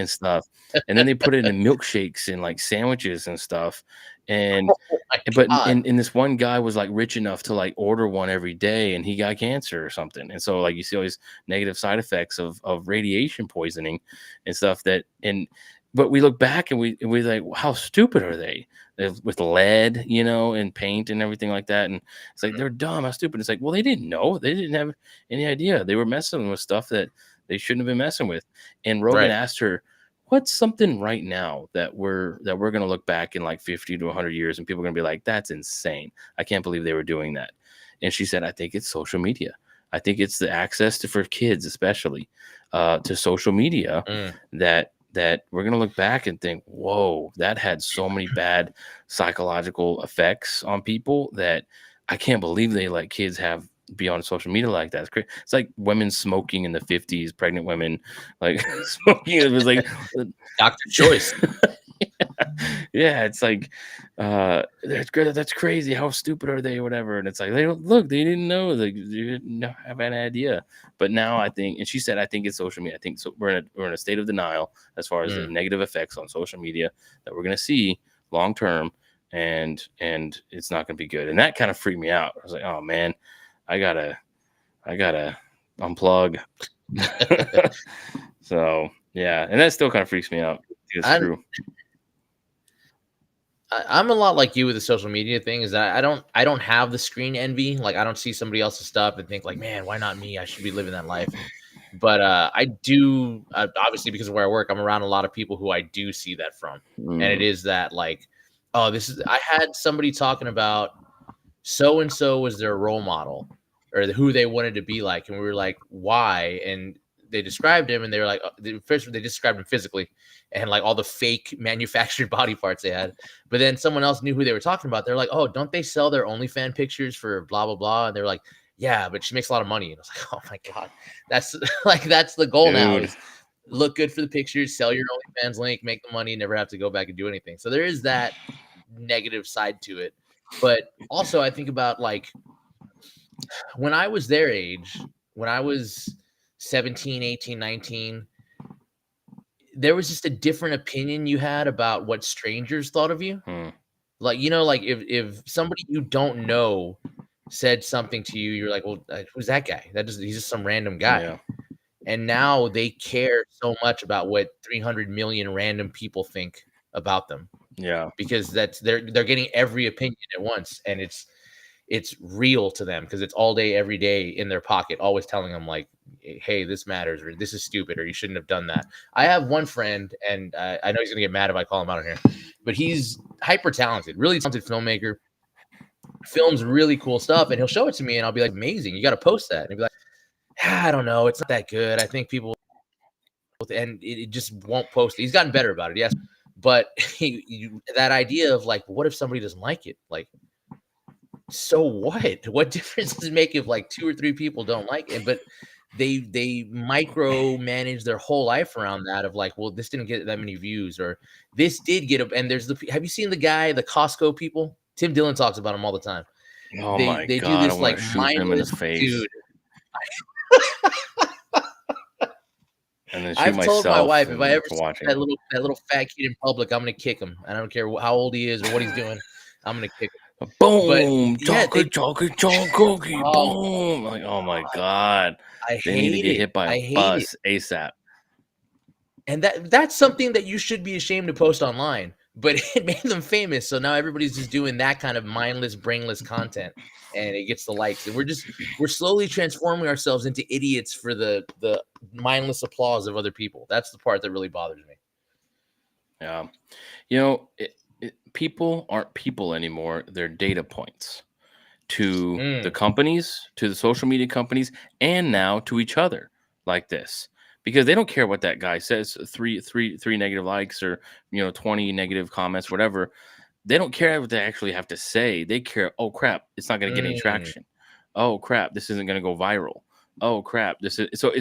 stuff, and then they put it in milkshakes and, like, sandwiches and stuff, and Oh my but god. this one guy was, like, rich enough to, like, order one every day, and he got cancer or something, and so, like, you see all these negative side effects of radiation poisoning and stuff that and but we look back, and we like, "How stupid are they?" With lead, and paint and everything like that, and it's like, Mhm. "They're dumb, how stupid." It's like, "Well, they didn't know. They didn't have any idea. They were messing with stuff that they shouldn't have been messing with." And Rogan Right. asked her, "What's something right now that we're gonna look back in, like, 50 to 100 years, and people are gonna be like, 'That's insane. I can't believe they were doing that.'" And she said, "I think it's social media. I think it's the access to for kids, especially, to social media, Mm. that we're gonna look back and think, 'Whoa, that had so many bad psychological effects on people that I can't believe they let kids have be on social media like that.' It's crazy. It's like women smoking in the 50s, pregnant women, like, smoking. It was like, Doctor choice. yeah, it's like, that's good. That's crazy. How stupid are they? Whatever. And it's like, they don't look, they didn't know, like, they didn't have an idea. But now I think, and she said, I think it's social media. I think so. We're in a state of denial as far as the Mm. negative effects on social media that we're going to see long term. And it's not going to be good. And that kind of freaked me out. I was like, oh man, I gotta unplug. So yeah. And that still kind of freaks me out. It's I'm true. I'm a lot like you with the social media thing. Is that I don't have the screen envy. Like I don't see somebody else's stuff and think like, man, why not me? I should be living that life. But I do obviously because of where I work, I'm around a lot of people who I do see that from, and it Mm, is that like, oh, this is. I had somebody talking about so and so was their role model or who they wanted to be like, and we were like, why? And they described him, and they were like, first they described him physically, and like all the fake manufactured body parts they had. But then someone else knew who they were talking about. They're like, oh, don't they sell their OnlyFans pictures for blah blah blah? And they're like, yeah, but she makes a lot of money. And I was like, oh my god, that's like that's the goal now dude. is look good for the pictures, sell your OnlyFans link, make the money, never have to go back and do anything. So there is that negative side to it. But also I think about like when I was their age, when I was 17, 18, 19, there was just a different opinion you had about what strangers thought of you. Mm, Like, like if somebody you don't know said something to you, you're like, "Well, who's that guy? He's just some random guy." yeah, And now they care so much about what 300 million random people think about them yeah, because they're getting every opinion at once, and it's real to them because it's all day, every day in their pocket, always telling them like, "Hey, this matters," or "This is stupid," or "You shouldn't have done that." I have one friend, and I know he's gonna get mad if I call him out on here, but he's hyper talented, really talented filmmaker, films really cool stuff, and he'll show it to me, and I'll be like, "Amazing, you got to post that." And he'll be like, I don't know, it's not that good. I think people, and it just won't post it. He's gotten better about it, yes, but that idea of like, what if somebody doesn't like it? Like, so what? What difference does it make if like 2 or 3 people don't like it? But they micromanage their whole life around that of like, well, this didn't get that many views, or this did get up. And there's have you seen the guy, the Costco people? Tim Dillon talks about him all the time. oh They my they do god, I this want like to shoot him in the mindless face dude. and then shoot I've told my myself wife if I and ever for see watching that it. little fat kid in public, I'm gonna kick him. I don't care how old he is or what he's doing. I'm gonna kick him. But Boom, yeah, they chocolate, chocolate, chocolate cookie, oh boom. Like, oh my god, I they need to hate get it. hit by a I hate it. bus ASAP. And that's something that you should be ashamed to post online, but it made them famous. So now everybody's just doing that kind of mindless, brainless content, and it gets the likes. And we're slowly transforming ourselves into idiots for the mindless applause of other people. That's the part that really bothers me. Yeah, you know, people aren't people anymore. They're data points to the Mm, companies, to the social media companies, and now to each other like this. Because they don't care what that guy says, three negative likes or 20 negative comments, whatever. They don't care what they actually have to say. They care, oh crap, it's not gonna get any mm, traction. Oh crap, this isn't gonna go viral. Oh crap, this is so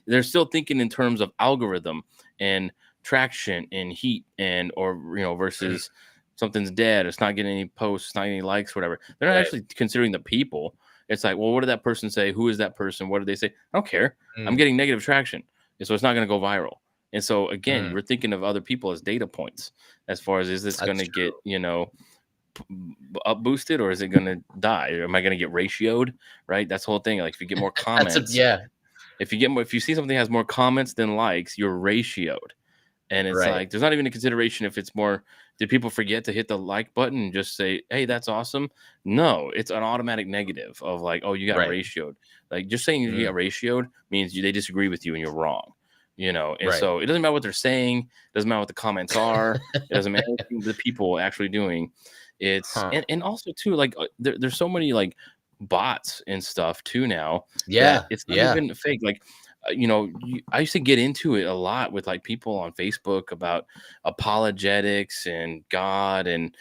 they're still thinking in terms of algorithm and traction and heat and or mm, versus something's dead, it's not getting any posts, it's not getting any likes, whatever. They're not right. actually considering the people. It's like, well, what did that person say? Who is that person? What did they say? I don't care. I'm Mm, getting negative traction. And so it's not gonna go viral. And so again, mm. we're thinking of other people as data points as far as is this going That's to get true. up boosted or is it going to die? Or am I going to get ratioed? Right, that's the whole thing. Like if you get more That's a comments, yeah, if you see something has more comments than likes, you're ratioed. And it's right. like there's not even a consideration if it's more, did people forget to hit the like button and just say, hey, that's awesome? No, it's an automatic negative of like, oh, you got Right. ratioed. Like just saying you Mm, got ratioed means they disagree with you and you're wrong. And right. so it doesn't matter what they're saying, doesn't matter what the comments are, it doesn't matter anything the people actually doing. It's Huh. and also too, like there's so many like bots and stuff too now that Yeah, it's not yeah. even fake. Like I used to get into it a lot with like people on Facebook about apologetics and God and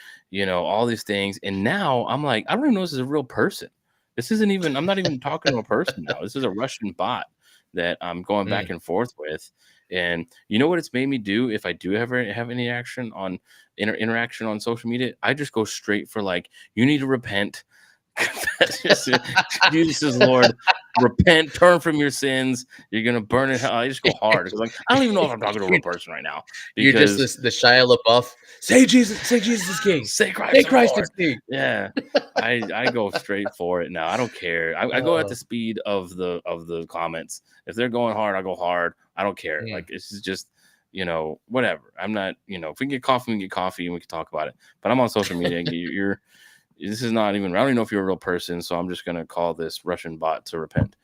all these things. And now I'm like, I don't even know this is a real person. This isn't even. I'm not even talking to a person now. This is a Russian bot that I'm going back Mm. and forth with. And you know what it's made me do if I do ever have any action on interaction on social media? I just go straight for like, you need to repent. That's just it. Jesus is Lord. Repent, turn from your sins. You're gonna burn in hell. I just go hard because like I don't even know if I'm talking to a real You're person right now you're just because this the Shia LaBeouf, say Jesus is king. say Say Christ is Christ Lord. is king." Yeah, I go straight for it now. I don't care. I go at Oh, the speed of the comments. If they're going hard, I go hard. I don't care. mm. Like this is just whatever. I'm not, if we can get coffee, we can get coffee and we can talk about it. But I'm on social media. You're this is not even. I don't even know if you're a real person. So I'm just gonna call this Russian bot to repent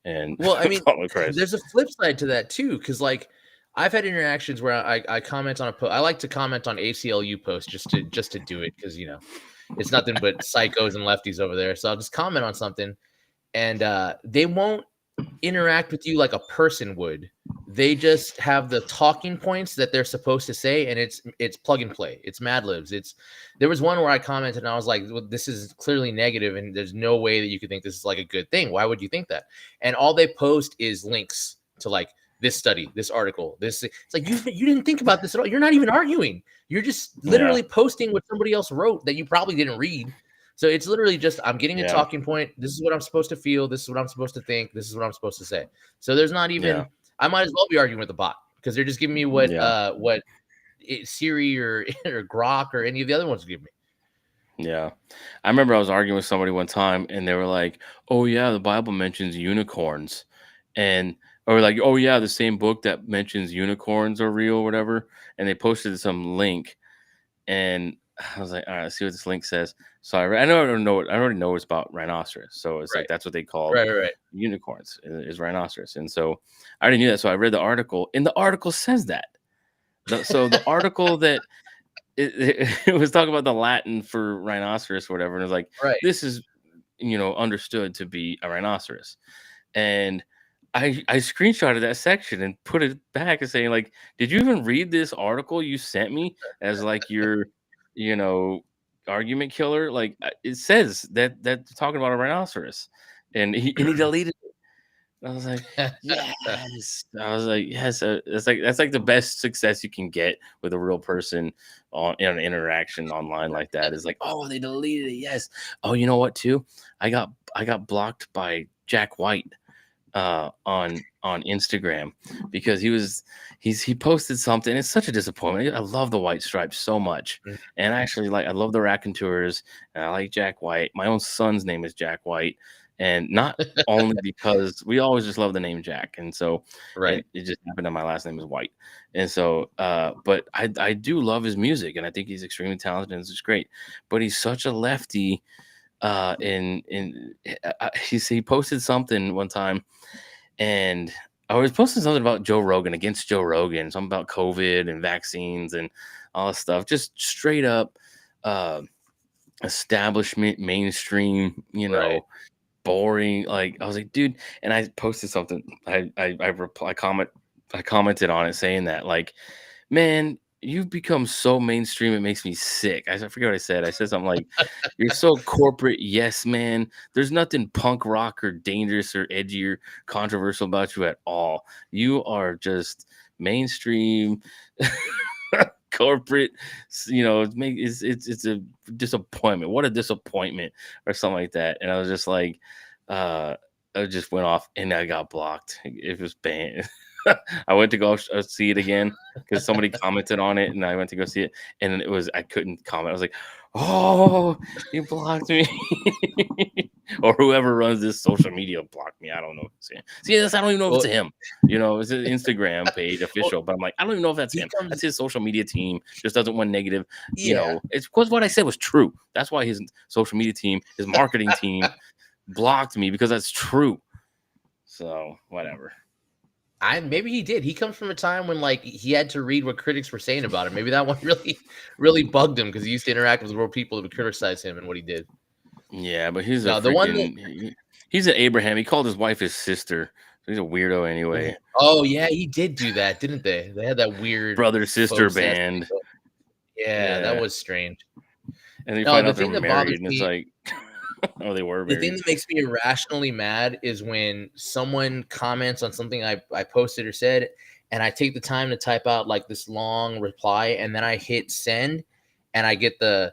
and Well, I mean, follow Christ. there's a flip side to that too, because like I've had interactions where I comment on a post. I like to comment on ACLU posts just to do it because it's nothing but psychos and lefties over there. So I'll just comment on something, and they won't interact with you like a person would. They just have the talking points that they're supposed to say, and it's plug and play. It's Mad Libs. There was one where I commented and I was like, well, this is clearly negative, and there's no way that you could think this is like a good thing. Why would you think that? And all they post is links to like this study, this article, this. It's like you didn't think about this at all. You're not even arguing. You're just Yeah, literally posting what somebody else wrote that you probably didn't read. So it's literally just I'm getting a yeah, talking point. This is what I'm supposed to feel. This is what I'm supposed to think. This is what I'm supposed to say. So there's not yeah, even I might as well be arguing with the bot because they're just giving me yeah, what Siri or Grok or any of the other ones give me. yeah. I remember I was arguing with somebody one time, and they were like, "Oh yeah, the Bible mentions unicorns," and or like, "Oh yeah, the same book that mentions unicorns are real, or whatever." And they posted some link, and I was like, "All right, let's see what this link says." So I already know it's about rhinoceros. So it's like Right, that's what they call right. unicorns is rhinoceros, and so I already knew that. So I read the article, and the article says that. So the article that it was talking about the Latin for rhinoceros or whatever, and it was like, Right. this is understood to be a rhinoceros. And I screenshotted that section and put it back and saying, like, did you even read this article you sent me as like your, you know, argument killer? Like it says that talking about a rhinoceros. And he deleted. I was like, yes. I was like, yes. That's like the best success you can get with a real person in an interaction online like that. Is like, oh, they deleted it. Yes. Oh, you know what? Too, I got blocked by Jack White on Instagram because he posted something. It's such a disappointment. I love the White Stripes so much, Mm, and actually like I love the Raconteurs, and I like Jack White. My own son's name is Jack White, and not only because we always just love the name Jack, and so right. it just happened that my last name is White, and so but I do love his music, and I think he's extremely talented and it's just great, but he's such a lefty. He posted something one time, and I was posting something about Joe Rogan, against Joe Rogan, something about COVID and vaccines and all this stuff, just straight up uh, establishment, mainstream, Right. boring. Like I was like, dude, and I posted something. I commented on it saying that, like, man, you've become so mainstream, it makes me sick. I forget what I said. I said something like, "You're so corporate, yes, man. There's nothing punk rock or dangerous or edgy or controversial about you at all. You are just mainstream, corporate. It's a disappointment. What a disappointment, or something like that." And I was just like, uh, I just went off, and I got blocked. It was banned. I went to go see it again because somebody commented on it, and I went to go see it, and I couldn't comment. I was like, "Oh, you blocked me," or whoever runs this social media blocked me. I don't know. See, I don't even know if it's Well, him. It's an Instagram page well, official, but I'm like, I don't even know if that's he him. That's comes. his social media team. Just doesn't want negative. Yeah. It's because what I said was true. That's why his social media team, his marketing team, blocked me because that's true. So whatever. I maybe he did. He comes from a time when like he had to read what critics were saying about him. Maybe that one really bugged him because he used to interact with world people that would criticize him and what he did. Yeah, but he's a No, the one that he's an Abraham. He called his wife his sister. So he's a weirdo anyway. oh yeah, he did do that, didn't they? They had that weird Brother sister faux ass thing band. going. Yeah, that Yeah. was strange. And you No, find the out they're thing that married, bothers and it's me like, oh, they were the thing married. that makes me irrationally mad is when someone comments on something I posted or said, and I take the time to type out like this long reply, and then I hit send, and I get the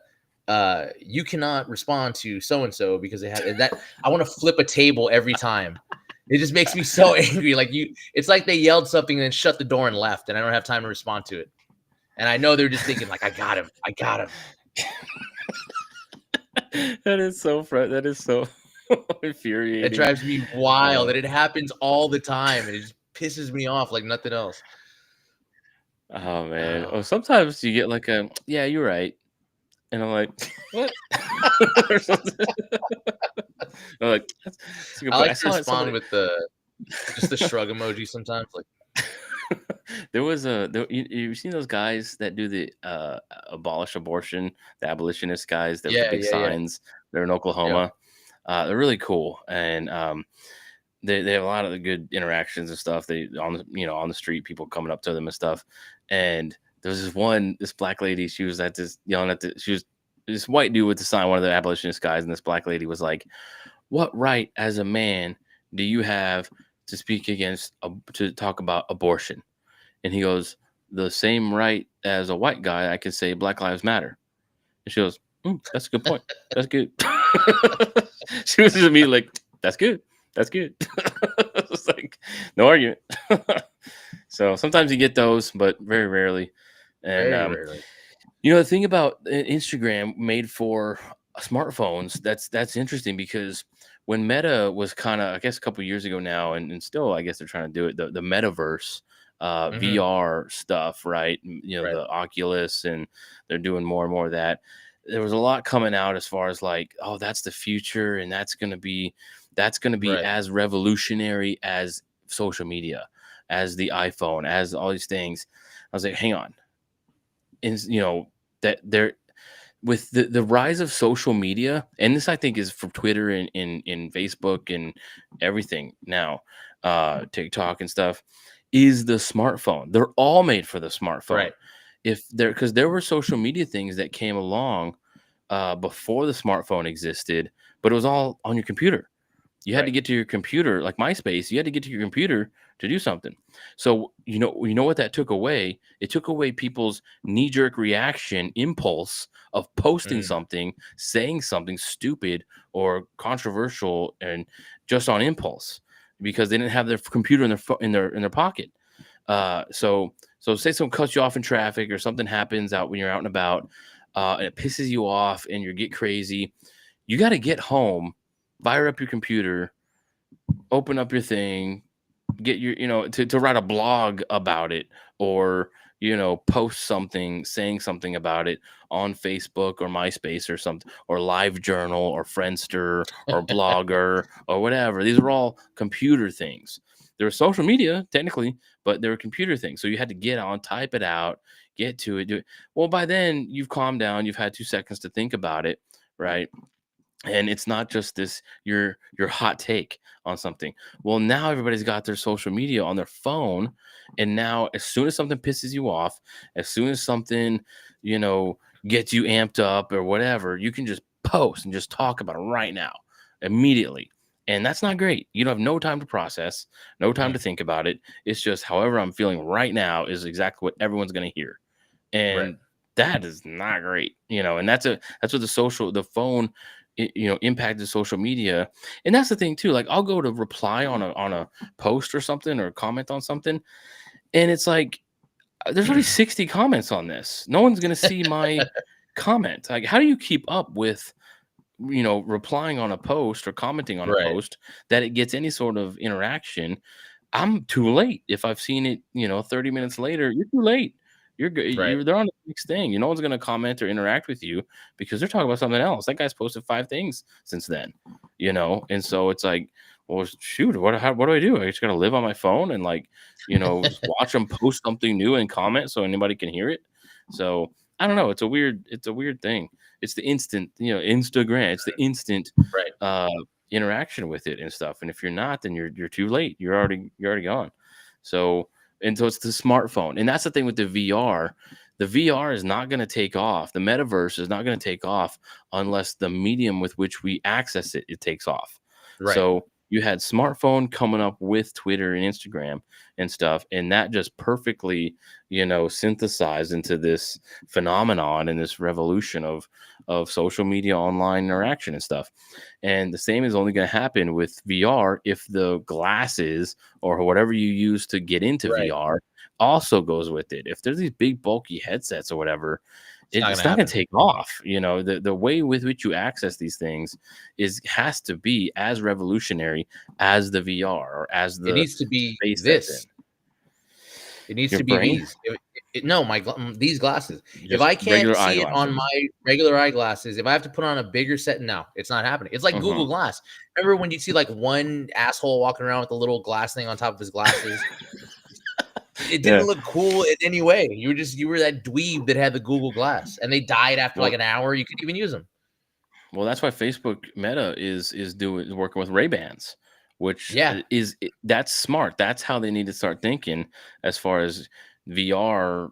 you cannot respond to so and so because they have that. I want to flip a table every time. It just makes me so angry. Like it's like they yelled something and then shut the door and left, and I don't have time to respond to it. And I know they're just thinking like, I got him. That is so It infuriating. drives me wild, Uh, and it happens all the time, and it just pisses me off like nothing else. Oh man. Oh, Oh, sometimes you get like a yeah, you're right, and I'm like, what? Or something. I'm like, that's a good I point. I like to saw respond somebody. with just the shrug emoji sometimes, like, There was you've seen those guys that do the abolish abortion, the abolitionist guys that with the yeah, big yeah, yeah, signs. They're in yeah, Oklahoma. They're really cool, and they have a lot of the good interactions and stuff. They on the on the street, people coming up to them and stuff. And there was this black lady. She was at this yelling at she was this white dude with the sign, one of the abolitionist guys, and this black lady was like, "What right as a man do you have to speak against to talk about abortion?" And he goes, "The same right as a white guy, I can say Black Lives Matter." And she goes, "That's a good point. That's good." She was just me like, "That's good. That's good." It's like no argument. So sometimes you get those, but very rarely. And very rarely. the thing about Instagram made for smartphones, that's interesting because when Meta was kind of, I guess, a couple years ago now, and still, I guess they're trying to do it, the metaverse, Mhm, VR stuff, right? right, The Oculus, and they're doing more and more of that. There was a lot coming out as far as like, oh, that's the future, and that's gonna be right, as revolutionary as social media, as the iPhone, as all these things. I was like, hang on, is that there with the rise of social media, and this I think is for Twitter and in Facebook and everything now, TikTok and stuff, is the smartphone. They're all made for the smartphone. right, If there Because there were social media things that came along before the smartphone existed, but it was all on your computer. You had to right, get to your computer, like MySpace. You had to get to your computer to do something. So you know what that took away? It took away people's knee jerk reaction, impulse of posting mm, something, saying something stupid or controversial, and just on impulse because they didn't have their computer in their pocket. So say someone cuts you off in traffic or something happens out when you're out and about, and it pisses you off and you get crazy. You got to get home, fire up your computer, open up your thing, get your to write a blog about it, or post something saying something about it on Facebook or MySpace or something, or Live Journal or Friendster or Blogger or whatever. These are all computer things. They're social media technically, but they're computer things. So you had to get on, type it out, get to it, do it. Well, by then you've calmed down, you've had 2 seconds to think about it, right? And it's not just this your hot take on something. Well, now everybody's got their social media on their phone, and now as soon as something pisses you off, as soon as something you know gets you amped up or whatever, you can just post and just talk about it right now, immediately. And that's not great. You don't have no time to process, no time to mm, think about it. It's just however I'm feeling right now is exactly what everyone's going to hear. right, And that is not great, and that's what the phone impacted social media. And that's the thing too, like I'll go to reply on a post or something, or comment on something, and it's like there's only 60 comments on this. No one's going to see my comment. Like, how do you keep up with replying on a post or commenting on a right, post that it gets any sort of interaction? I'm too late. If I've seen it, 30 minutes later, you're too late. You're good. right. They're on the next thing. No one's gonna comment or interact with you because they're talking about something else. That guy's posted 5 things since then, and so it's like, well, shoot, what do I do? I just gotta live on my phone and like, just watch them post something new and comment so anybody can hear it. So I don't know. It's a weird thing. It's the instant, Instagram. It's the instant Right. uh interaction with it and stuff. And if you're not, then you're too late. You're already gone. So it's the smartphone, and that's the thing with the VR. The VR is not going to take off. The metaverse is not going to take off unless the medium with which we access it takes off. Right. So you had smartphone coming up with Twitter and Instagram and stuff, and that just perfectly, synthesized into this phenomenon and this revolution of social media online interaction and stuff. And the same is only going to happen with VR if the glasses or whatever you use to get into Right. VR also goes with it. If there's these big bulky headsets or whatever, It's not it's gonna not going happen. to take off. The way with which you access these things has to be as revolutionary as the VR or as It the needs to be space that's in this. It needs your to be brain. these. No, these glasses. If Just I can't regular see it on eyeglasses. my regular eyeglasses, if I have to put on a bigger set, no, it's not happening. It's like Google Mhm. Glass. Remember when you see like one asshole walking around with a little glass thing on top of his glasses? It didn't Yeah. look cool in any way. You were that dweeb that had the Google Glass, and they died after like Well an hour. You couldn't even use them. well, that's why Facebook Meta is working with Ray-Bans, which Yeah. that's smart. That's how they need to start thinking as far as VR,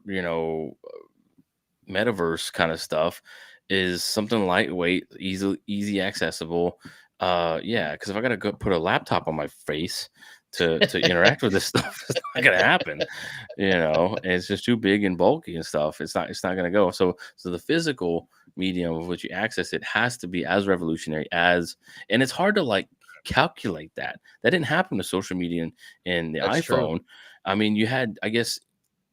metaverse kind of stuff is something lightweight, easy accessible. Yeah, because if I gotta go put a laptop on my face to interact with this stuff, it's not gonna happen. And it's just too big and bulky and stuff. It's not gonna go. So the physical medium of which you access it has to be as revolutionary as, and it's hard to like calculate that. That didn't happen to social media and the That's true. iPhone. I mean, you had, I guess,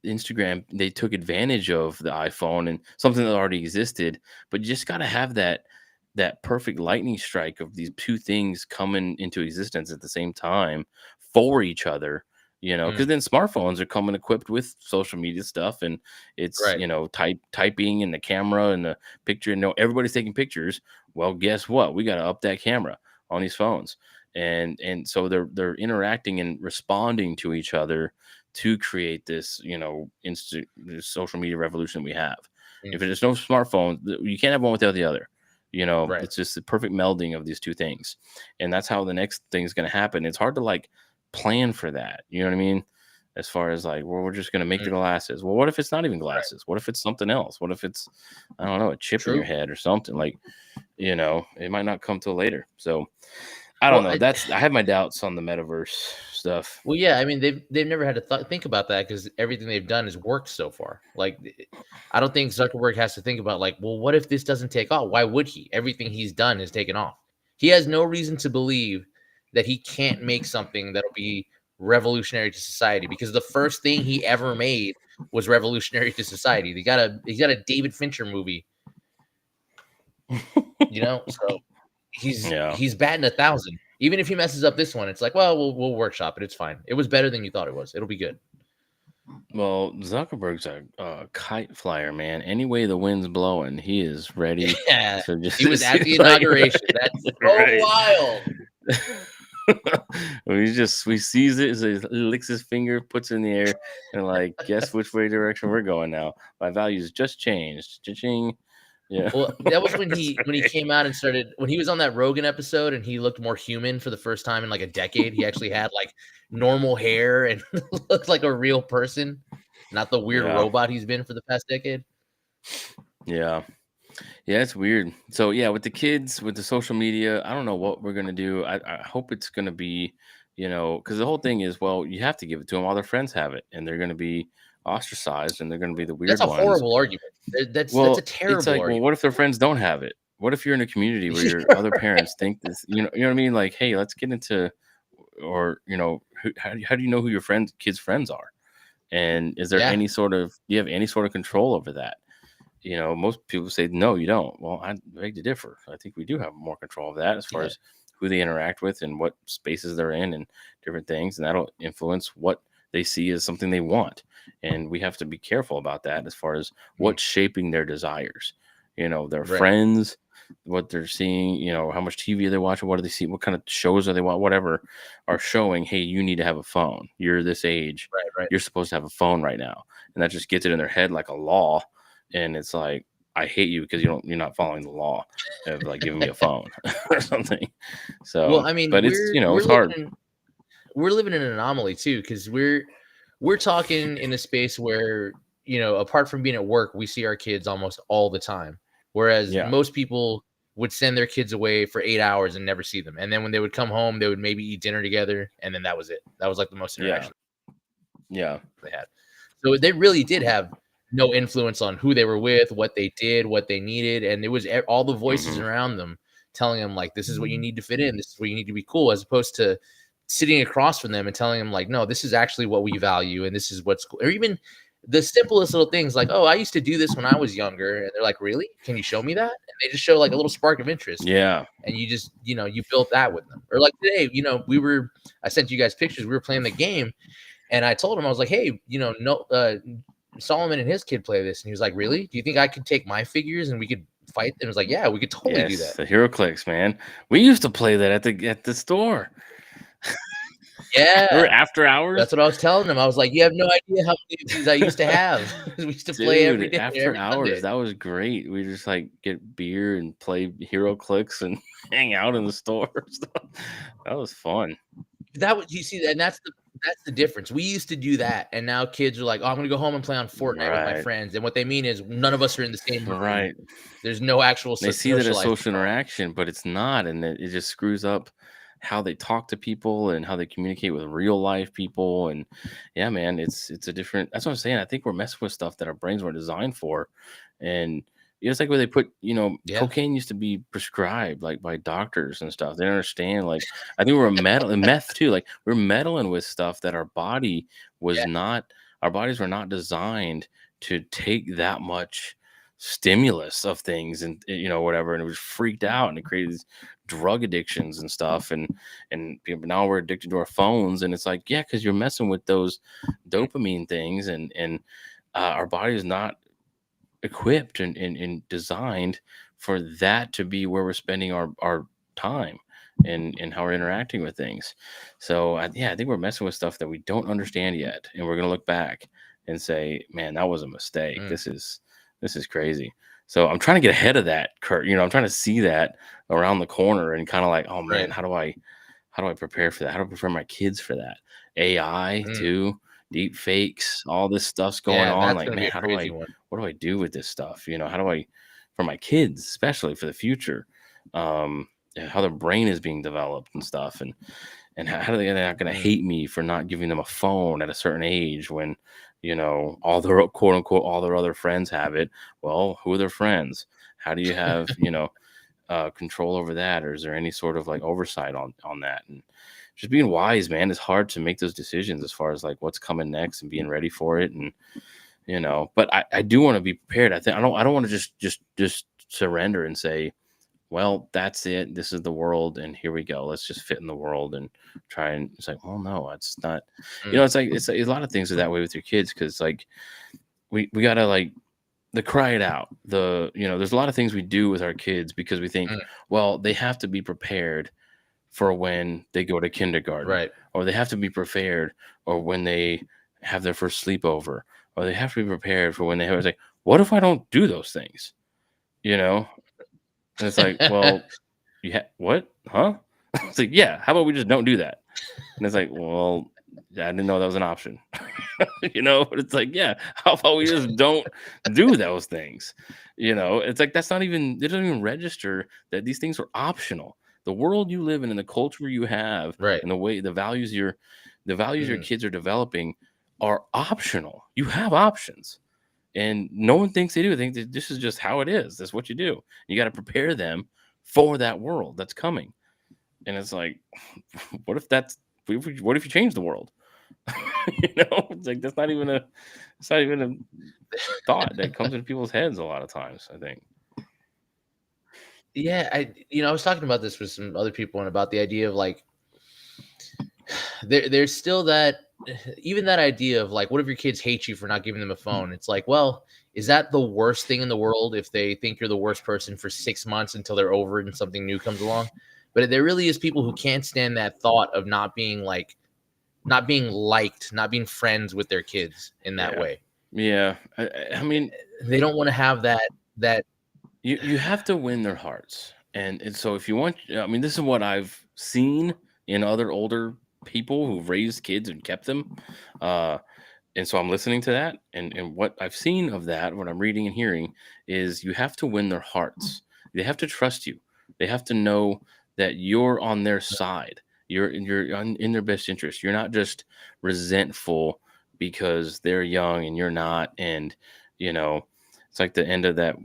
Instagram, they took advantage of the iPhone and something that already existed, but you just got to have that perfect lightning strike of these two things coming into existence at the same time for each other. Because Mm, then smartphones are coming equipped with social media stuff, and it's right. typing and the camera and the picture. Everybody's taking pictures. Well, guess what? We got to up that camera on these phones, and so they're interacting and responding to each other to create this, this social media revolution we have. Mm, If there's no smartphone, you can't have one without the other. right. It's just the perfect melding of these two things. And that's how the next thing is going to happen. It's hard to like plan for that. You know what I mean? As far as like, well, we're just going to make Mm, the glasses. Well, what if it's not even right. glasses? What if it's something else? What if it's, I don't know, a chip in your True. head or something? Like, it might not come till later. So I don't Well, know. I have my doubts on the metaverse stuff. well, yeah, I mean, they've never had to think about that because everything they've done has worked so far. Like, I don't think Zuckerberg has to think about like, well, what if this doesn't take off? Why would he? Everything he's done has taken off. He has no reason to believe that he can't make something that'll be revolutionary to society because the first thing he ever made was revolutionary to society. He got a David Fincher movie, so he's Yeah. he's batting 1,000. Even if he messes up this one, it's like, well, we'll workshop it. It's fine. It was better than you thought it was. It'll be good. Well, Zuckerberg's a kite flyer, man. Any way the wind's blowing, he is ready Yeah, to he just was at the like inauguration. That's so right. wild. We sees it, so he licks his finger, puts it in the air, and like, guess which way direction we're going now. My values just changed. Cha-ching. Yeah. Well, that was when he Right. came out and started when he was on that Rogan episode and he looked more human for the first time in like a decade. He actually had like normal hair and looked like a real person, not the weird Yeah. robot he's been for the past decade. Yeah. Yeah, it's weird. So yeah, with the kids, with the social media, I don't know what we're gonna do. I hope it's gonna be, because the whole thing is, well, you have to give it to them. All their friends have it, and they're gonna be ostracized, and they're gonna be the That's weird a ones. horrible argument. That's a Well, it's terrible like, well, argument. what if their friends don't have it? What if you're in a community where your other parents think this? You know what I mean? Like, hey, let's get into, or how do you know who your kids' friends are? And is there Yeah, any sort of, do you have any sort of control over that? Most people say no, you don't. Well, I beg to differ. I think we do have more control of that as far yeah. as who they interact with and what spaces they're in and different things, and that'll influence what they see as something they want. And we have to be careful about that as far as Mm, what's shaping their desires. Their right. friends, what they're seeing, how much TV they're watching, what do they see, what kind of shows are they watching, whatever, are showing, hey, you need to have a phone. You're this age. Right, right. You're supposed to have a phone right now. And that just gets it in their head like a law, and it's like, I hate you because you're not following the law of like giving me a phone or something. Well, So, I mean, but it's it's hard. we're living in an anomaly too because we're talking in a space where apart from being at work, we see our kids almost all the time, whereas Yeah, most people would send their kids away for 8 hours and never see them, and then when they would come home, they would maybe eat dinner together, and then that was it. That was like the most yeah, interaction yeah. they had. So they really did have no influence on who they were with, what they did, what they needed, and it was all the voices Hmm. around them telling them like, "This is what you need to fit in. This is where you need to be cool," as opposed to sitting across from them and telling them like, "No, this is actually what we value, and this is what's cool." Or even the simplest little things like, "Oh, I used to do this when I was younger," and they're like, "Really? Can you show me that?" And they just show like a little spark of interest, Yeah. and you just you built that with them. Or like today, I sent you guys pictures. We were playing the game, and I told him, I was like, "Hey, no, Solomon and his kid play this, and he was like, "Really? Do you think I could take my figures and we could fight?" And it was like, "Yeah, we could totally do Yes, that." the hero clicks, man. We used to play that at the store. Remember Yeah, after hours? that's what I was telling him. I was like, "You have no idea how many of these I used to have." We used to play every Dude, day, after every hours, Sunday. that was great. We just like get beer and play hero clicks and hang out in the store. Stuff. That was fun. That was, you see, and that's the difference. We used to do that, and now kids are like, "Oh, I'm gonna go home and play on Fortnite with my Right. friends," and what they mean is none of us are in the same room. Right. There's no actual They see that as socializing social going on. interaction, but it's not, and it just screws up how they talk to people and how they communicate with real life people. And yeah, man, it's a different. That's what I'm saying. I think we're messing with stuff that our brains weren't designed for, and it's like where they put, Yeah, cocaine used to be prescribed like by doctors and stuff. They don't understand. Like I think we're meddling meth too. Like we're meddling with stuff that yeah, our bodies were not designed to take that much stimulus of things and whatever, and it was freaked out and it created these drug addictions and stuff, and people, now we're addicted to our phones, and it's like, yeah, because you're messing with those dopamine things, and our body is not equipped and designed for that to be where we're spending our time and how we're interacting with things. So yeah, I think we're messing with stuff that we don't understand yet, and we're gonna look back and say, "Man, that was a mistake. mm, This is crazy." So I'm trying to get ahead of that, Kurt. I'm trying to see that around the corner and kind of like, "Oh man, right, how do I prepare for that? How do I prepare my kids for that? AI mm, too, deep fakes, all this stuff's going yeah, on. that's Like, gonna be man, a crazy one. what do I do with this stuff? How do I, for my kids, especially for the future, and how their brain is being developed and stuff, and how are they're not going to Mm, hate me for not giving them a phone at a certain age when, all their quote unquote all their other friends have it. Well, who are their friends? How do you have control over that, or is there any sort of like oversight on that? And just being wise, man, it's hard to make those decisions as far as like what's coming next and being ready for it. And but I do want to be prepared. I don't want to just surrender and say, well, that's it, this is the world and here we go, let's just fit in the world and try. And it's like, well, no, it's not. mm, It's like a lot of things are that way with your kids, because like we gotta like the cry it out. There's a lot of things we do with our kids because we think, mm, well, they have to be prepared for when they go to kindergarten, right. or they have to be prepared, or when they have their first sleepover, or they have to be prepared for when they have. It's like, what if I don't do those things? You know, and it's like, well, what? Huh? It's like, yeah. How about we just don't do that? And it's like, well, yeah, I didn't know that was an option. But it's like, yeah, how about we just don't do those things? It's like that's not even it doesn't even register that these things are optional. The world you live in and the culture you have Right, and the values your mm, kids are developing are optional. You have options. And no one thinks they do. They think that this is just how it is. That's what you do. You got to prepare them for that world that's coming. And it's like, what if that's what if you change the world? It's like it's not even a thought that comes into people's heads a lot of times, I think. yeah, I was talking about this with some other people and about the idea of like there's still that, even that idea of like, what if your kids hate you for not giving them a phone? It's like, well, is that the worst thing in the world if they think you're the worst person for 6 months until they're over it and something new comes along? But there really is people who can't stand that thought of not being liked, not being friends with their kids in that Yeah. way. Yeah. I mean, They don't want to have that. you have to win their hearts. And so if you want, I mean, this is what I've seen in other older people who've raised kids and kept them. Uh and so I'm listening to that, and what I've seen of that, what I'm reading and hearing, is you have to win their hearts. They have to trust you. They have to know that you're on their side. In their best interest. You're not just resentful because they're young and you're not. And you know, it's like the end of that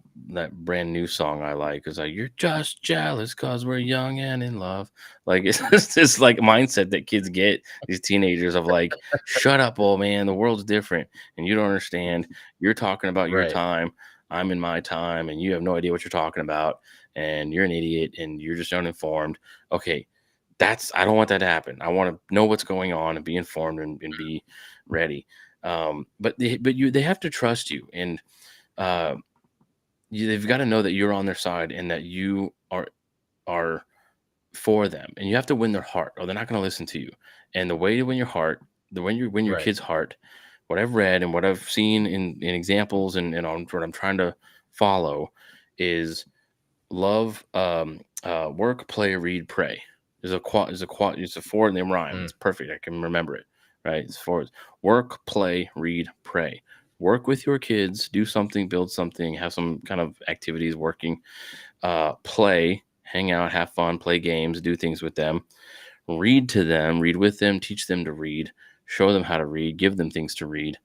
brand new song I like. It's like, you're just jealous because we're young and in love. Like it's just this like mindset that kids get, these teenagers, of like, shut up, old man. The world's different, and you don't understand. You're talking about your Right. time. I'm in my time, and you have no idea what you're talking about. And you're an idiot, and you're just uninformed. Okay, I don't want that to happen. I want to know what's going on and be informed and be ready. But they have to trust you, and uh, they've got to know that you're on their side and that you are for them, and you have to win their heart, or they're not going to listen to you. And the way to win your heart, the when you win your Right. kid's heart, what I've read and what I've seen in examples and on what I'm trying to follow is love, work, play, read, pray. It's a four and they rhyme. Mm, It's perfect. I can remember it. Right. It's four. Work, play, read, pray. Work with your kids, do something, build something, have some kind of activities working. Play, hang out, have fun, play games, do things with them. Read to them, read with them, teach them to read, show them how to read, give them things to read,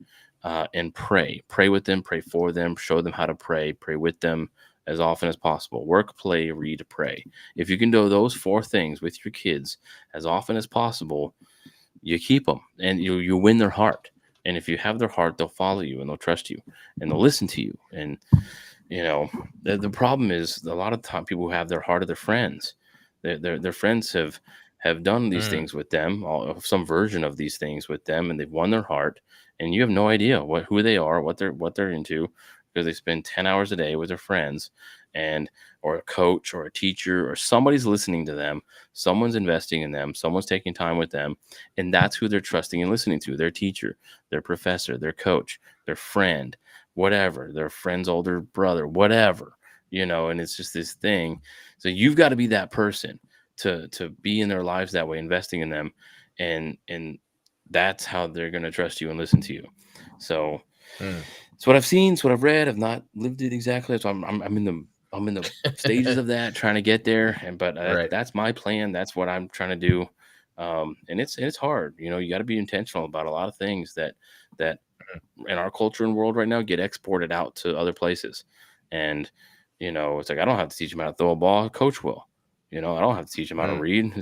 and pray. Pray with them, pray for them, show them how to pray, pray with them as often as possible. Work, play, read, pray. If you can do those four things with your kids as often as possible, you keep them and you win their heart. And if you have their heart, they'll follow you and they'll trust you and they'll listen to you. And you know, the problem is a lot of time people who have their heart of their friends. Their friends have done these mm, things with them, some version of these things with them, and they've won their heart. And you have no idea who they are, what they're into, because they spend 10 hours a day with their friends, and or a coach or a teacher or somebody's listening to them, someone's investing in them, someone's taking time with them, and that's who they're trusting and listening to: their teacher, their professor, their coach, their friend, whatever, their friend's older brother, whatever, and it's just this thing. So you've got to be that person to be in their lives that way, investing in them, and that's how they're going to trust you and listen to you. So mm. it's what I've seen, it's what I've read. I've not lived it exactly, so I'm in the stages of that, trying to get there. And but Right. that's my plan. That's what I'm trying to do. And it's hard. You got to be intentional about a lot of things that in our culture and world right now get exported out to other places. And it's like I don't have to teach them how to throw a ball, coach will. I don't have to teach them how to Mm, read,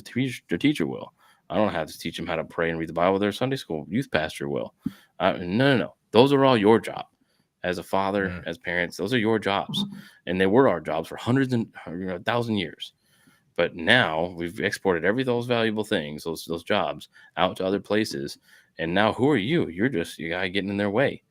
the teacher will. I don't have to teach them how to pray and read the Bible, their Sunday school youth pastor will. No, no, no, those are all your job as a father, mm, as parents. Those are your jobs, and they were our jobs for hundreds and 1,000 years. But now we've exported every those valuable things, those jobs, out to other places. And now who are you? You're just a guy getting in their way,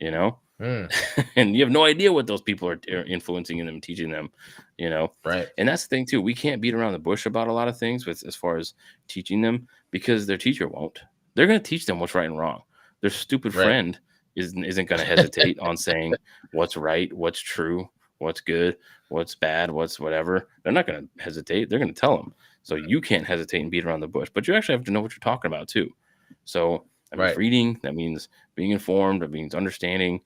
you know? mm. And you have no idea what those people are influencing them, teaching them, you know? Right. And that's the thing too. We can't beat around the bush about a lot of things with as far as teaching them, because their teacher won't. They're going to teach them what's right and wrong. Their stupid Right. friend isn't going to hesitate on saying what's right, what's true, what's good, what's bad, what's whatever. They're not going to hesitate. They're going to tell them. So you can't hesitate and beat around the bush, but you actually have to know what you're talking about too. So that means Right. reading. That means being informed. That means understanding,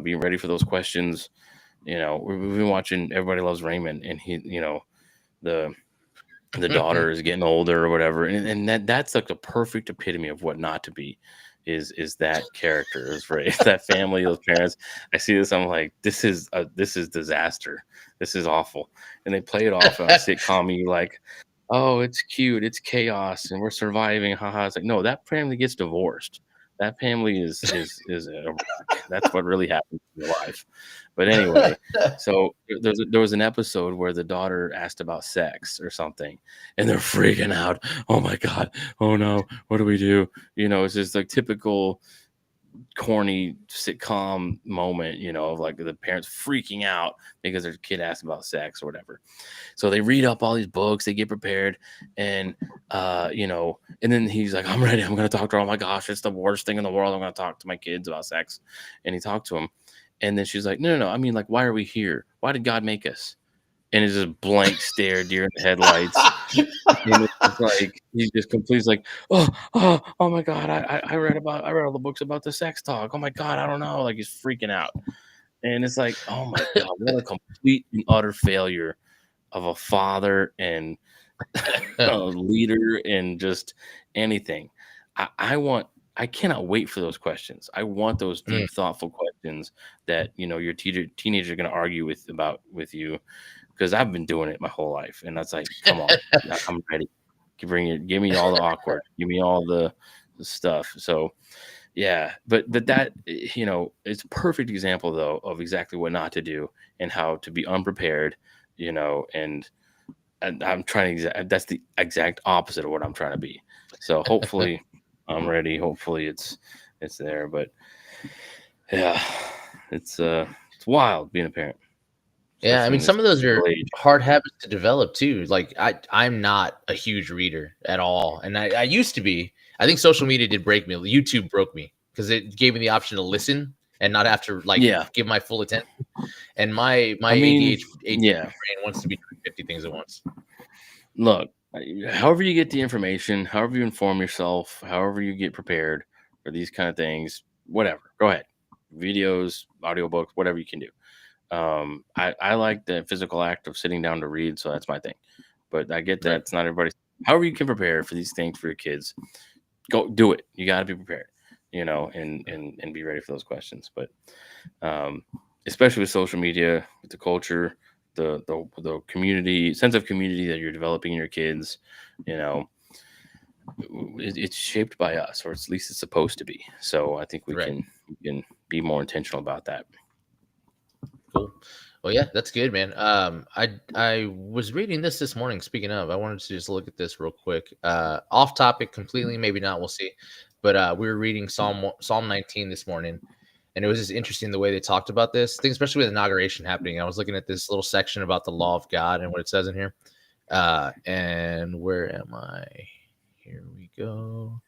being ready for those questions. We've been watching Everybody Loves Raymond, and the the daughter is getting older or whatever, and that's like the perfect epitome of what not to be. Is that character is right? That family, those parents. I see this. I'm like, this is disaster. This is awful. And they play it off on a sitcom. You like, oh, it's cute, it's chaos, and we're surviving. Haha. It's like, no, that family gets divorced. That family is a wreck. That's what really happens in your life. But anyway, so there was an episode where the daughter asked about sex or something, and they're freaking out. Oh my god! Oh no! What do we do? It's just like typical corny sitcom moment, of like the parents freaking out because their kid asked about sex or whatever. So they read up all these books, they get prepared, and and then he's like, I'm ready, I'm gonna talk to her. Oh my gosh, it's the worst thing in the world. I'm gonna talk to my kids about sex. And he talked to him. And then she's like, no, no, no. I mean, like, why are we here? Why did God make us? And it's just blank stare, deer in the headlights. And it's like he's just completely like, oh my god, I read all the books about the sex talk. Oh my god, I don't know. Like he's freaking out. And it's like, oh my god, what a complete and utter failure of a father and a leader and just anything. I cannot wait for those questions. I want those Mm. deep, thoughtful questions that your teenager are going to argue with you, because I've been doing it my whole life, and that's like, come on, I'm ready. Give me all the awkward, give me all the stuff. So yeah, but it's a perfect example though of exactly what not to do and how to be unprepared, and I'm trying to that's the exact opposite of what I'm trying to be. So hopefully I'm ready. Hopefully it's it's there. But yeah, it's wild being a parent, Yeah, I especially mean, in this some of those are digital age. hard habits to develop too. Like I'm not a huge reader at all, and I used to be. I think social media did break me. YouTube broke me because it gave me the option to listen and not have to like Yeah, give my full attention. And my I mean, ADHD yeah. brain wants to be doing 50 things at once. Look, however you get the information, however you inform yourself, however you get prepared for these kind of things, whatever. Go ahead. Videos, audiobooks, whatever you can do. I like the physical act of sitting down to read, so that's my thing. But I get that Right. it's not everybody. However, you can prepare for these things for your kids, go do it. You got to be prepared, and be ready for those questions. But um, especially with social media, with the culture, the community sense of community that you're developing in your kids, you know, it's shaped by us, or at least it's supposed to be. So I think Right. we can be more intentional about that. Cool. Well, yeah, that's good, man. I was reading this morning. Speaking of, I wanted to just look at this real quick. Off topic completely, maybe not. We'll see. But we were reading Psalm 19 this morning, and it was just interesting the way they talked about this thing, especially with inauguration happening. I was looking at this little section about the law of God and what it says in here. And where am I? Here we go.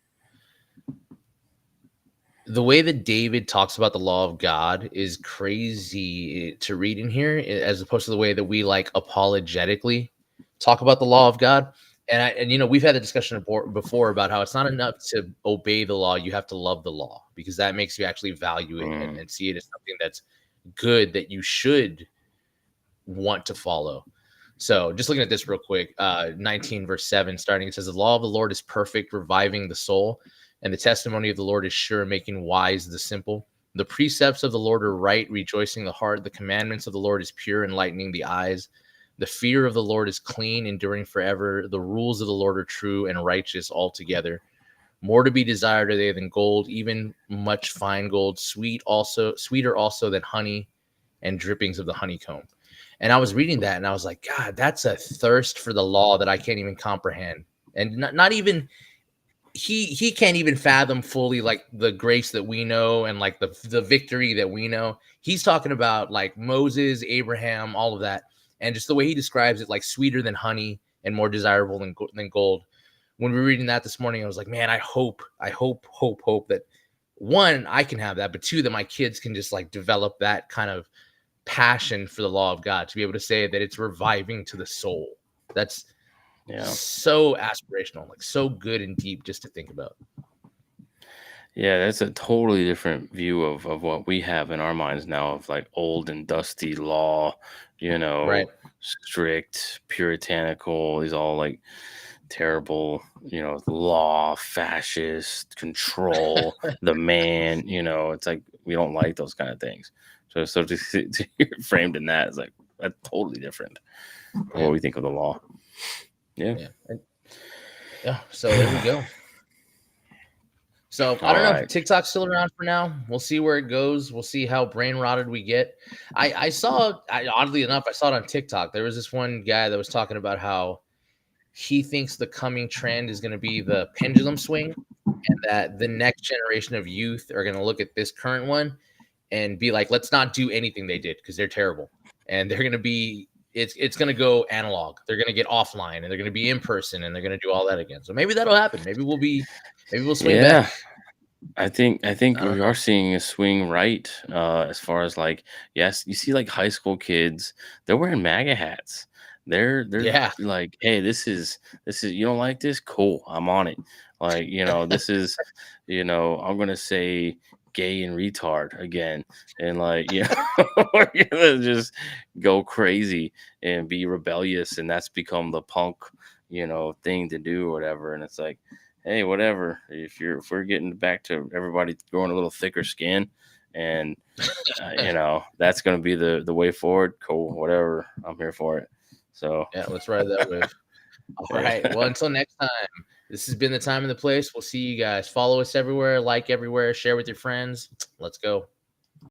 The way that David talks about the law of God is crazy to read in here, as opposed to the way that we like apologetically talk about the law of God. And we've had a discussion before about how it's not enough to obey the law; you have to love the law because that makes you actually value it and, Mm, and see it as something that's good that you should want to follow. So just looking at this real quick, 19 verse 7 starting, it says, the law of the Lord is perfect, reviving the soul, and the testimony of the Lord is sure, making wise the simple. The precepts of the Lord are right, rejoicing the heart. The commandments of the Lord is pure, enlightening the eyes. The fear of the Lord is clean, enduring forever. The rules of the Lord are true and righteous altogether. More to be desired are they than gold, even much fine gold, sweeter also than honey and drippings of the honeycomb. And I was reading that and I was like, God, that's a thirst for the law that I can't even comprehend. And not even he can't even fathom fully like the grace that we know and like the victory that we know. He's talking about like Moses, Abraham, all of that. And just the way he describes it, like sweeter than honey and more desirable than gold. When we were reading that this morning, I was like, man, I hope that one, I can have that, but two, that my kids can just like develop that kind of passion for the law of God to be able to say that it's reviving to the soul. That's yeah. so aspirational, like so good and deep just to think about. Yeah, that's a totally different view of what we have in our minds now of like old and dusty law, Right. strict, puritanical, these all like terrible, law, fascist, control, the man, it's like we don't like those kind of things. So to hear it framed in that is like that's totally different from Yeah. what we think of the law. Yeah. Yeah. Yeah. So there we go. So I All don't know. right. TikTok's still around for now. We'll see where it goes. We'll see how brain rotted we get. Oddly enough, I saw it on TikTok. There was this one guy that was talking about how he thinks the coming trend is going to be the pendulum swing, and that the next generation of youth are going to look at this current one and be like, let's not do anything they did because they're terrible. And they're going to be, it's going to go analog. They're going to get offline and they're going to be in person and they're going to do all that again. So maybe that'll happen. Maybe we'll swing back. Yeah. I think I don't we know. are seeing a swing right, as far as like, yes, you see like high school kids, they're wearing MAGA hats. They're Yeah. like, hey, this is you don't like this? Cool, I'm on it. Like, this is, I'm gonna say gay and retard again. And like, we're gonna just go crazy and be rebellious, and that's become the punk, thing to do or whatever. And it's like, hey, whatever. If we're getting back to everybody growing a little thicker skin, and that's going to be the way forward. Cool, whatever. I'm here for it. So, Yeah. Let's ride that wave. All yeah. right. Well, until next time, this has been the time and the place. We'll see you guys. Follow us everywhere, like everywhere, share with your friends. Let's go.